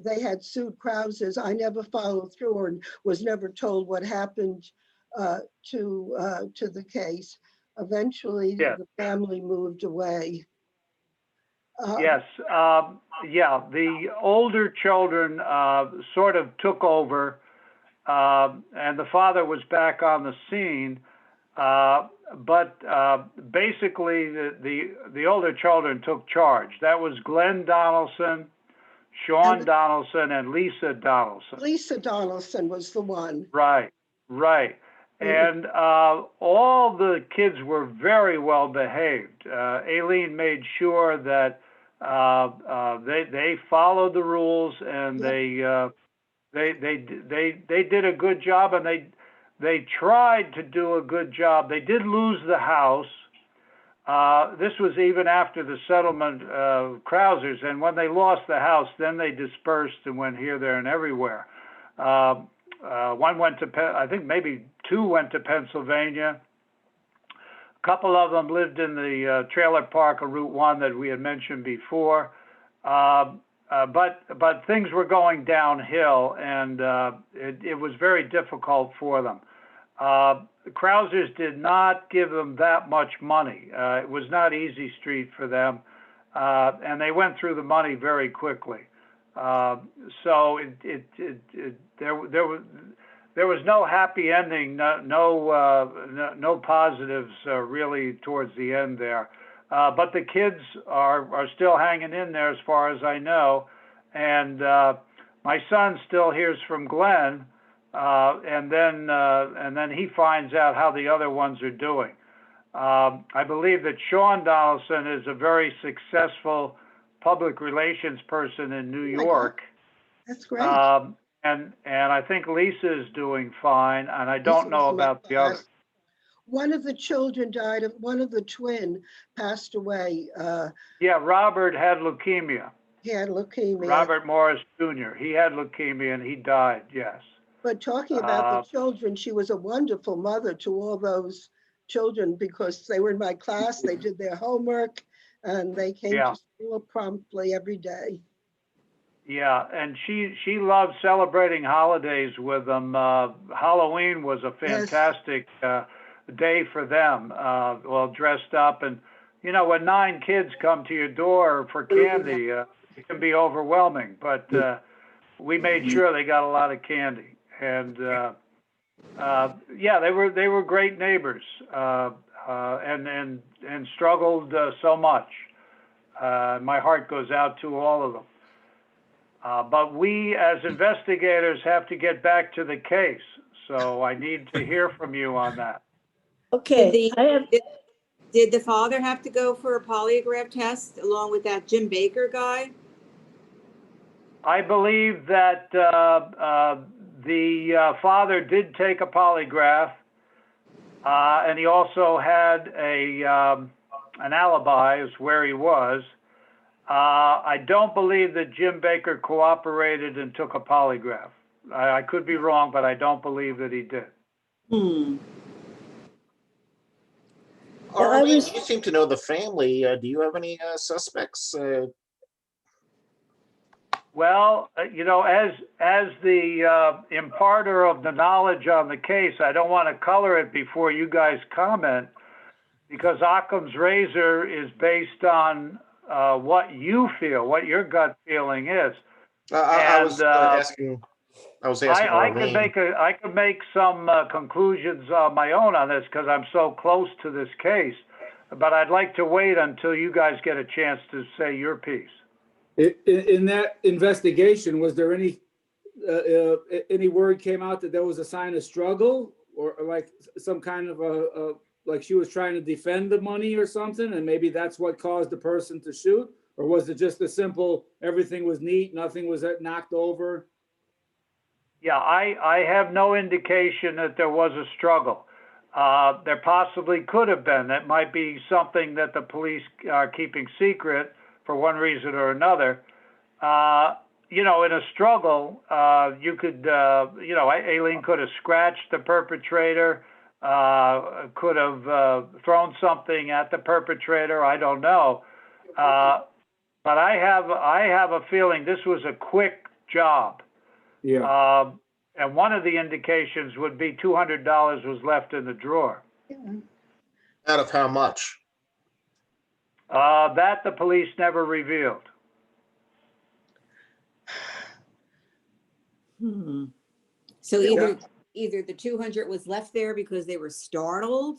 they had sued Krauser's. I never followed through and was never told what happened to the case. Eventually, Yeah. the family moved away. Yes, yeah, the older children sort of took over, and the father was back on the scene. But basically, the older children took charge. That was Glenn Donaldson, Sean Donaldson, and Lisa Donaldson. Lisa Donaldson was the one. Right, right. And all the kids were very well behaved. Aileen made sure that they followed the rules, and they did a good job, and they tried to do a good job. They did lose the house. This was even after the settlement of Krauser's, and when they lost the house, then they dispersed and went here, there, and everywhere. One went to, I think maybe 2 went to Pennsylvania. A couple of them lived in the trailer park of Route 1 that we had mentioned before. But things were going downhill, and it was very difficult for them. Krauser's did not give them that much money. It was not easy street for them, and they went through the money very quickly. So there was no happy ending, no positives really towards the end there. But the kids are still hanging in there, as far as I know, and my son still hears from Glenn, and then he finds out how the other ones are doing. I believe that Sean Donaldson is a very successful public relations person in New York. That's great. And I think Lisa is doing fine, and I don't know about the others. One of the children died. One of the twin passed away. Yeah, Robert had leukemia. He had leukemia. Robert Morris Jr. He had leukemia, and he died. Yes. But talking about the children, she was a wonderful mother to all those children because they were in my class. They did their homework, and they came to school promptly every day. Yeah, and she loved celebrating holidays with them. Halloween was a fantastic day for them, all dressed up. And, when 9 kids come to your door for candy, it can be overwhelming. But we made sure they got a lot of candy. And, they were great neighbors and struggled so much. My heart goes out to all of them. But we, as investigators, have to get back to the case. So I need to hear from you on that. Okay, Did the father have to go for a polygraph test along with that Jim Baker guy? I believe that the father did take a polygraph, and he also had an alibi as where he was. I don't believe that Jim Baker cooperated and took a polygraph. I could be wrong, but I don't believe that he did. Arlene, you seem to know the family. Do you have any suspects? Well, you know, as the imparter of the knowledge on the case, I don't want to color it before you guys comment, because Occam's razor is based on what you feel, what your gut feeling is. I was asking. I was asking Arlene. I could make some conclusions on my own on this because I'm so close to this case, but I'd like to wait until you guys get a chance to say your piece. In that investigation, was there any word came out that there was a sign of struggle, or like some kind of like she was trying to defend the money or something, and maybe that's what caused the person to shoot? Or was it just a simple, everything was neat, nothing was knocked over? Yeah, I have no indication that there was a struggle. There possibly could have been. That might be something that the police are keeping secret for one reason or another. You know, in a struggle, you could, you know, Aileen could have scratched the perpetrator, could have thrown something at the perpetrator. I don't know. But I have a feeling this was a quick job. Yeah. And one of the indications would be $200 was left in the drawer. Out of how much? That the police never revealed. So either the 200 was left there because they were startled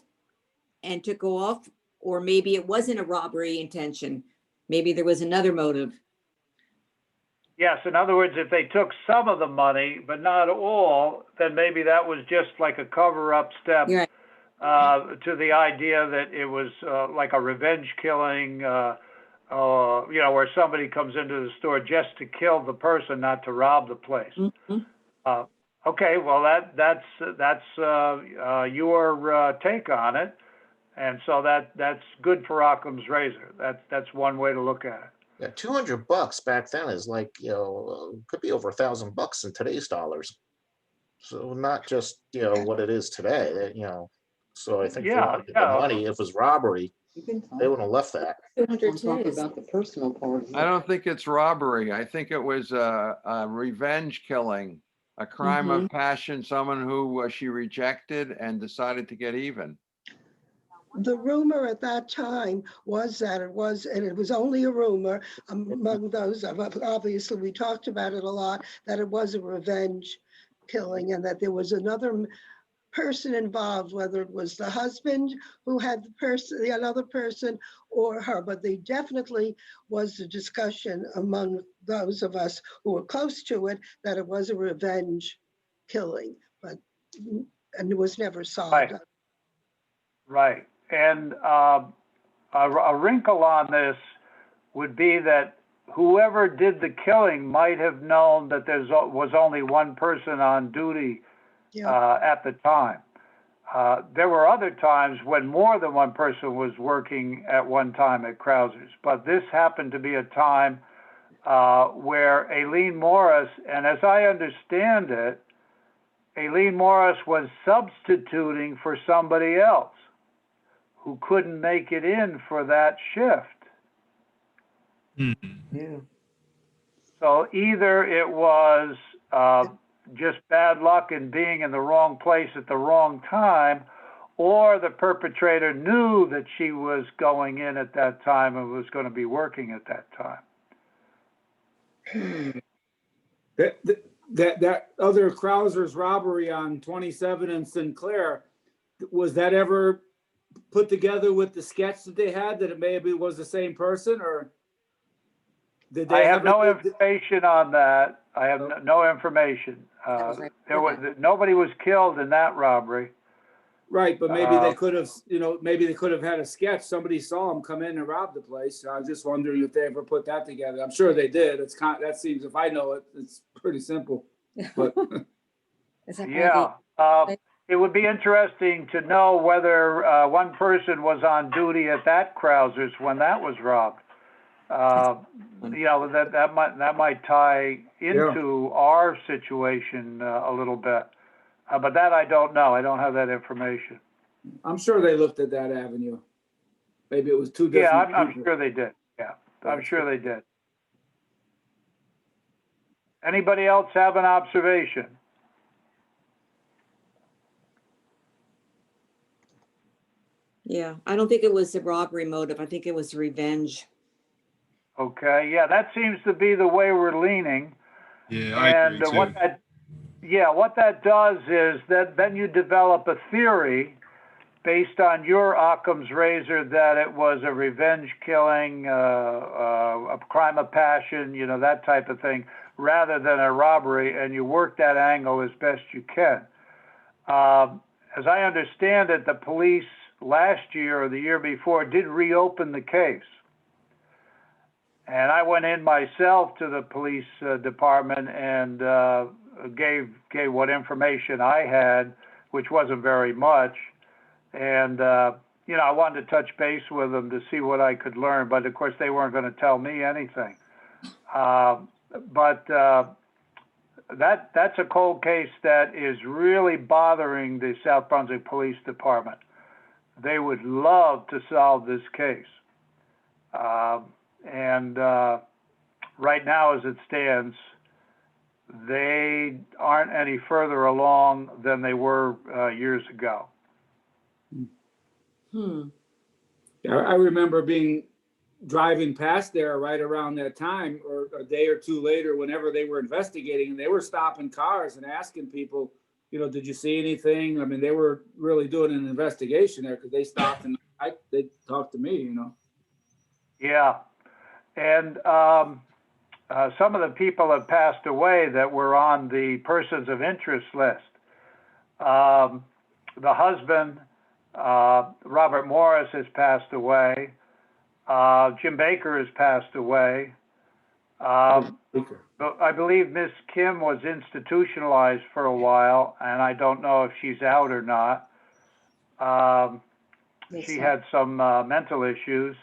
and took off, or maybe it wasn't a robbery intention. Maybe there was another motive. Yes, in other words, if they took some of the money, but not all, then maybe that was just like a cover-up step Right. To the idea that it was like a revenge killing, you know, where somebody comes into the store just to kill the person, not to rob the place. Okay, well, that's your take on it, and so that's good for Occam's razor. That's one way to look at it. Yeah, $200 back then is like, you know, could be over $1,000 in today's dollars. So not just, you know, what it is today. You know, so I think the money, if it was robbery, they wouldn't have left that. About the personal part. I don't think it's robbery. I think it was a revenge killing, a crime of passion, someone who she rejected and decided to get even. The rumor at that time was that it was, and it was only a rumor among those, obviously we talked about it a lot, that it was a revenge killing and that there was another person involved, whether it was the husband who had the other person or her, but there definitely was a discussion among those of us who were close to it that it was a revenge killing, and it was never solved. Right. And a wrinkle on this would be that whoever did the killing might have known that there was only one person on duty at the time. There were other times when more than one person was working at one time at Krauser's, but this happened to be a time where Aileen Morris, and as I understand it, Aileen Morris was substituting for somebody else who couldn't make it in for that shift. Yeah. So either it was just bad luck in being in the wrong place at the wrong time, or the perpetrator knew that she was going in at that time and was going to be working at that time. That other Krauser's robbery on 27 and Sinclair, was that ever put together with the sketch that they had, that it maybe was the same person, or did they? I have no information on that. I have no information. Nobody was killed in that robbery. Right, but maybe they could have, you know, maybe they could have had a sketch. Somebody saw them come in and rob the place. I was just wondering if they ever put that together. I'm sure they did. That seems, if I know it, it's pretty simple. But yeah, it would be interesting to know whether one person was on duty at that Krauser's when that was robbed. You know, that might tie into our situation a little bit. But that I don't know. I don't have that information. I'm sure they looked at that avenue. Maybe it was two Yeah, different I'm people. sure they did. Yeah, I'm sure they did. Anybody else have an observation? Yeah, I don't think it was the robbery motive. I think it was revenge. Okay, yeah, that seems to be the way we're leaning. Yeah, I agree too. What that does is that then you develop a theory based on your Occam's razor that it was a revenge killing, a crime of passion, you know, that type of thing, rather than a robbery, and you work that angle as best you can. As I understand it, the police last year or the year before did reopen the case. And I went in myself to the police department and gave what information I had, which wasn't very much. And, you know, I wanted to touch base with them to see what I could learn, but of course they weren't going to tell me anything. But that's a cold case that is really bothering the South Brunswick Police Department. They would love to solve this case. And right now, as it stands, they aren't any further along than they were years ago. I remember driving past there right around that time, or a day or two later, whenever they were investigating, and they were stopping cars and asking people, you know, did you see anything? I mean, they were really doing an investigation there because they stopped and they talked to me, you know. Yeah. And some of the people have passed away that were on the persons of interest list. The husband, Robert Morris, has passed away. Jim Baker has passed away. I believe Miss Kim was institutionalized for a while, and I don't know if she's out or not. She had some mental issues.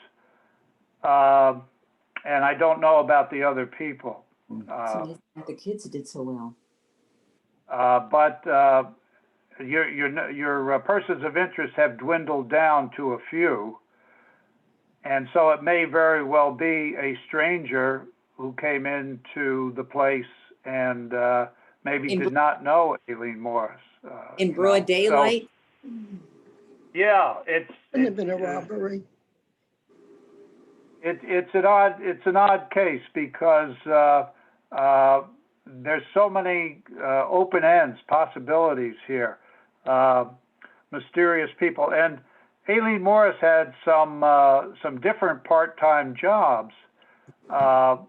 And I don't know about the other people. The kids did so well. But your persons of interest have dwindled down to a few. And so it may very well be a stranger who came into the place and maybe did not know Aileen Morris. In broad daylight? So, yeah, Couldn't have been a robbery. It's an odd case because there's so many open ends, possibilities here, mysterious people. And Aileen Morris had some different part-time jobs, and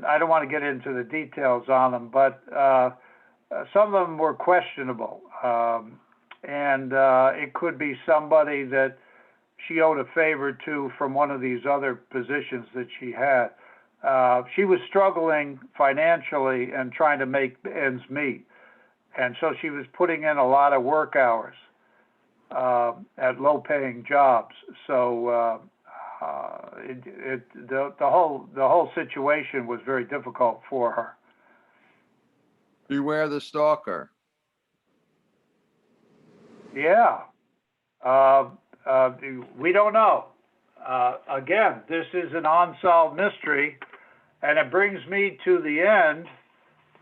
I don't want to get into the details on them, but some of them were questionable, and it could be somebody that she owed a favor to from one of these other positions that she had. She was struggling financially and trying to make ends meet, and so she was putting in a lot of work hours at low-paying jobs. So the whole situation was very difficult for her. Beware the stalker. Yeah. We don't know. Again, this is an unsolved mystery, and it brings me to the end.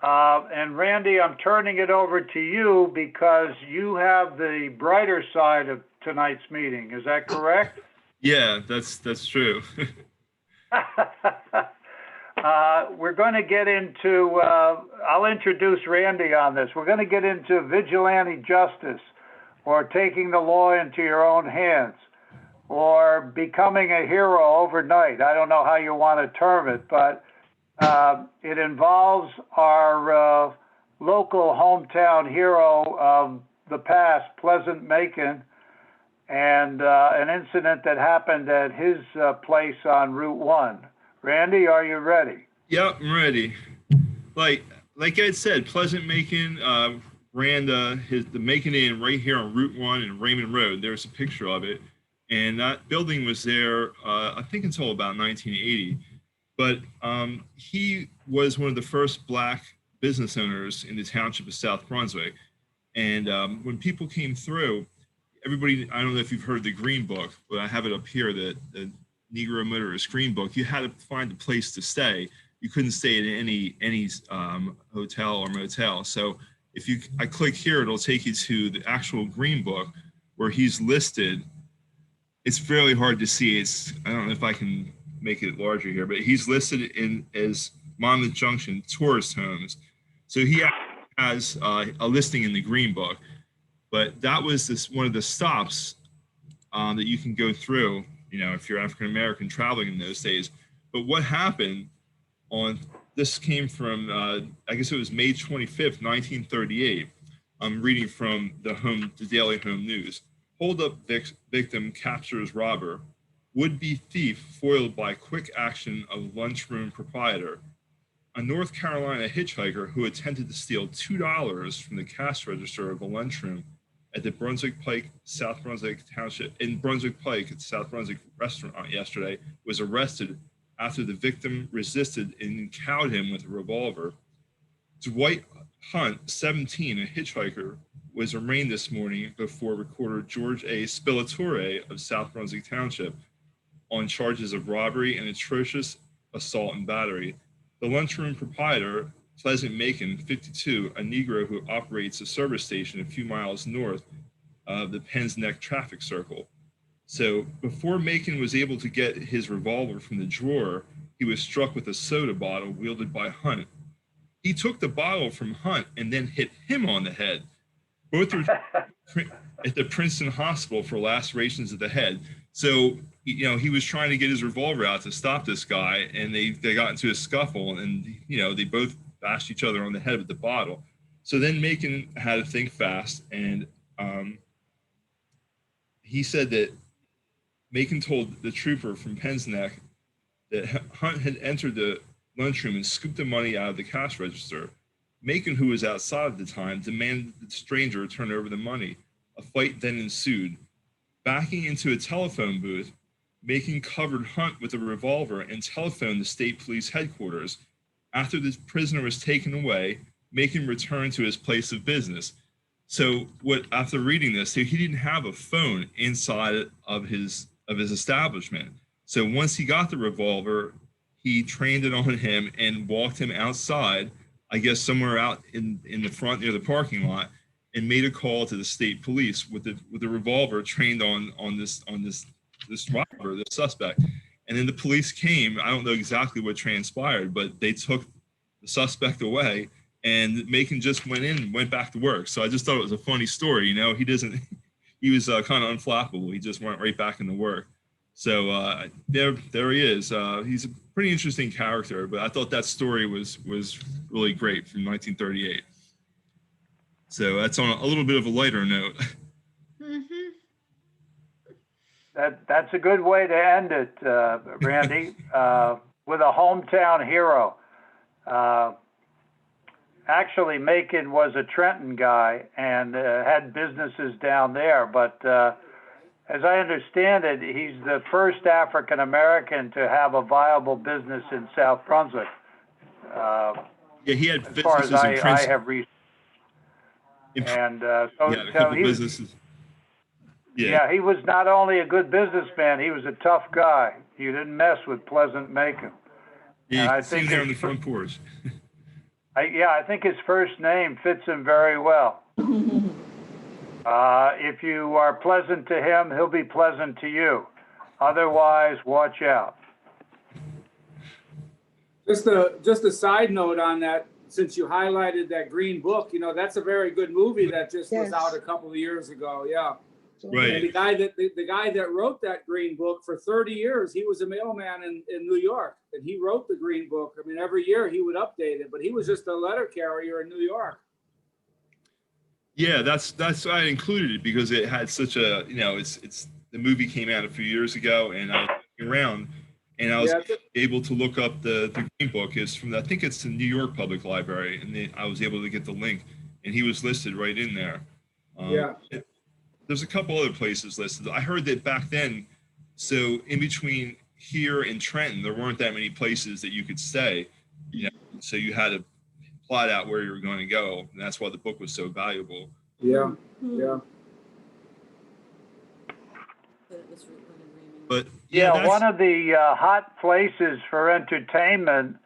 And Randy, I'm turning it over to you because you have the brighter side of tonight's meeting. Is that correct? Yeah, that's true. We're going to get into, I'll introduce Randy on this. We're going to get into vigilante justice, or taking the law into your own hands, or becoming a hero overnight. I don't know how you want to term it, but it involves our local hometown hero of the past, Pleasant Macon, and an incident that happened at his place on Route 1. Randy, are you ready? Yep, I'm ready. Like I said, Pleasant Macon ran the Macon Inn right here on Route 1 and Raymond Road. There's a picture of it. and that building was there, I think, until about 1980. But he was one of the first Black business owners in the township of South Brunswick. And when people came through, everybody, I don't know if you've heard the Green Book, but I have it up here, the Negro Motorist Green Book. You had to find a place to stay. You couldn't stay at any hotel or motel. So if I click here, it'll take you to the actual Green Book where he's listed. It's fairly hard to see. I don't know if I can make it larger here, but he's listed as Monmouth Junction tourist homes. So he has a listing in the Green Book, but that was one of the stops that you can go through, if you're African American traveling in those days. But what happened this came from, I guess it was May 25th, 1938. I'm reading from the Daily Home News. Hold up victim captures robber. Would-be thief foiled by quick action of lunchroom proprietor. A North Carolina hitchhiker who attempted to steal $2 from the cash register of a lunchroom at the Brunswick Pike, South Brunswick Township, in Brunswick Pike at South Brunswick restaurant yesterday was arrested after the victim resisted and cowed him with a revolver. Dwight Hunt, 17, a hitchhiker, was arraigned this morning before Recorder George A. Spillatore of South Brunswick Township on charges of robbery and atrocious assault and battery. The lunchroom proprietor, Pleasant Macon, 52, a Negro who operates a service station a few miles north of the Penn's Neck traffic circle. So before Macon was able to get his revolver from the drawer, he was struck with a soda bottle wielded by Hunt. He took the bottle from Hunt and then hit him on the head. Both were at the Princeton Hospital for lacerations of the head. So, he was trying to get his revolver out to stop this guy, and they got into a scuffle, and, they both bashed each other on the head with the bottle. So then Macon had to think fast, and he said that Macon told the trooper from Penn's Neck that Hunt had entered the lunchroom and scooped the money out of the cash register. Macon, who was outside at the time, demanded the stranger turn over the money. A fight then ensued. Backing into a telephone booth, Macon covered Hunt with a revolver and telephoned the state police headquarters. After the prisoner was taken away, Macon returned to his place of business. So after reading this, he didn't have a phone inside of his establishment. So once he got the revolver, he trained it on him and walked him outside, I guess somewhere out in the front near the parking lot, and made a call to the state police with the revolver trained on this robber, the suspect. And then the police came. I don't know exactly what transpired, but they took the suspect away, and Macon just went back to work. So I just thought it was a funny story. He was kind of unflappable. He just went right back into work. So there he is. He's a pretty interesting character, but I thought that story was really great from 1938. So that's on a little bit of a lighter note. Mm-hmm. That's a good way to end it, Randy, with a hometown hero. Actually, Macon was a Trenton guy and had businesses down there, but as I understand it, he's the first African American to have a viable business in South Brunswick. Yeah, he had as far as businesses in I Princeton. have researched. And He had a couple businesses. Yeah, he was not only a good businessman, he was a tough guy. You didn't mess with Pleasant Macon. Yeah, And I you can see him think there on the front porch. I think his first name fits him very well. If you are pleasant to him, he'll be pleasant to you. Otherwise, watch out. Just a side note on that, since you highlighted that Green Book, that's a very good movie that just was Yes. out a couple of years ago. Yeah. Right. And the guy that wrote that Green Book for 30 years, he was a mailman in New York, and he wrote the Green Book. I mean, every year he would update it, but he was just a letter carrier in New York. Yeah, that's why I included it, because it had such a, it's the movie came out a few years ago, and I was looking around, and I was able to look up the Green Book. Is from, I think it's the New York Public Library, and I was able to get the link, and he was listed right in there. there's a couple other places listed. I heard that back then, so in between here and Trenton, there weren't that many places that you could stay. You know, so you had to plot out where you were going to go, and that's why the book was so valuable. Yeah, yeah. But Yeah, one of the hot places for entertainment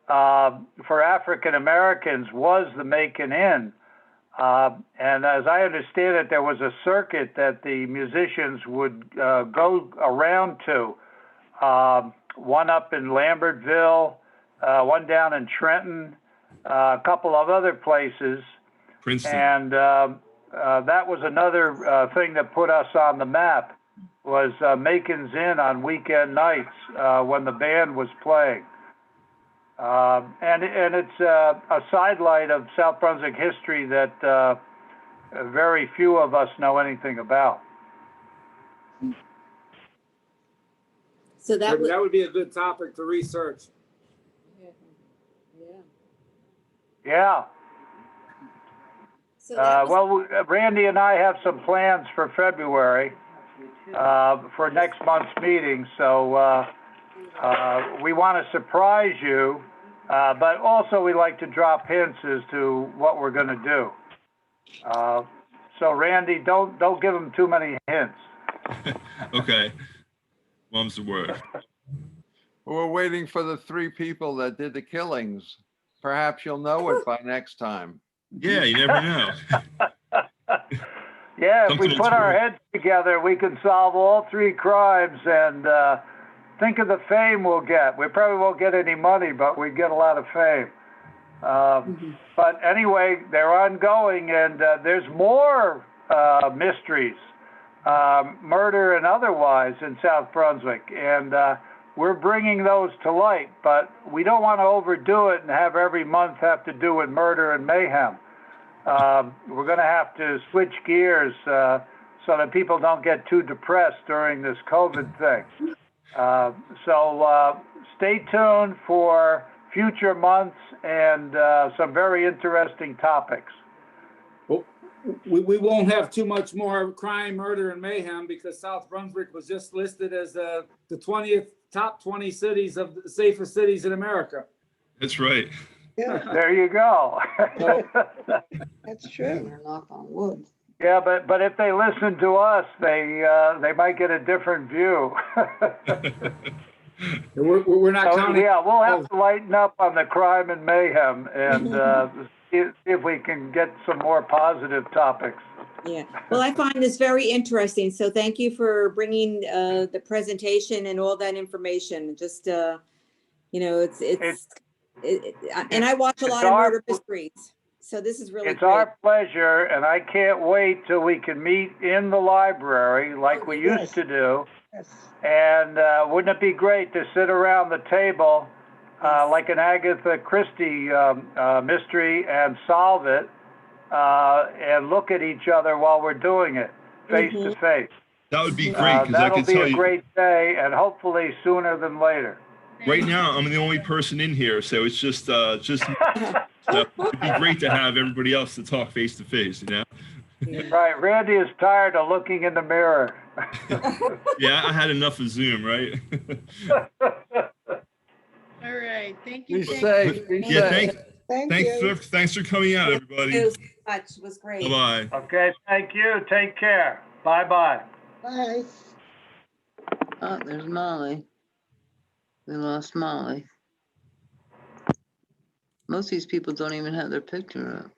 for African Americans was the Macon Inn. And as I understand it, there was a circuit that the musicians would go around to. One up in Lambertville, one down in Trenton, a couple of other places. Princeton. And that was another thing that put us on the map, was Macon's Inn on weekend nights when the band was playing. And it's a sidelight of South Brunswick history that very few of us know anything about. So that was, That would be a good topic to research. Yeah. so that was, Well, Randy and I have some plans for February for next month's meeting, so we want to surprise you, but also we like to drop hints as to what we're going to do. So Randy, don't give them too many hints. Okay. Mom's the word. We're waiting for the 3 people that did the killings. Perhaps you'll know it by next time. Yeah, you never know. Yeah, if we Something put that's our true. heads together, we can solve all 3 crimes, and think of the fame we'll get. We probably won't get any money, but we get a lot of fame. But anyway, they're ongoing, and there's more mysteries, murder and otherwise, in South Brunswick, and we're bringing those to light, but we don't want to overdo it and have every month have to do with murder and mayhem. We're going to have to switch gears so that people don't get too depressed during this COVID thing. So stay tuned for future months and some very interesting topics. Well, we won't have too much more crime, murder, and mayhem because South Brunswick was just listed as the 20th top 20 cities of the safest cities in America. That's right. Yeah, There you go. that's true. Knock on wood. Yeah, but if they listen to us, they might get a different view. We're not So, counting. yeah, we'll have to lighten up on the crime and mayhem and see if we can get some more positive topics. yeah. Well, I find this very interesting. So thank you for bringing the presentation and all that information. Just, you know, and I watch a lot of murder mysteries. So this is really It's great. our pleasure, and I can't wait till we can meet in the library like we used Yes. to do. Yes. And wouldn't it be great to sit around the table like an Agatha Christie mystery and solve it and look at each other while we're doing it face to face. That would be great because I That'll can be tell a you great day, and hopefully sooner than later. right now I'm the only person in here, so it's just so it'd be great to have everybody else to talk face to face, you know? Right, Randy is tired of looking in the mirror. Yeah, I had enough of Zoom, right? All right, thank you. Be Jake. safe, be Yeah, safe. thanks for coming out, everybody. It was much. It was great. Bye-bye. Okay, thank you. Take care. Bye-bye. Bye. Oh, there's Molly. We lost Molly. Most of these people don't even have their picture up.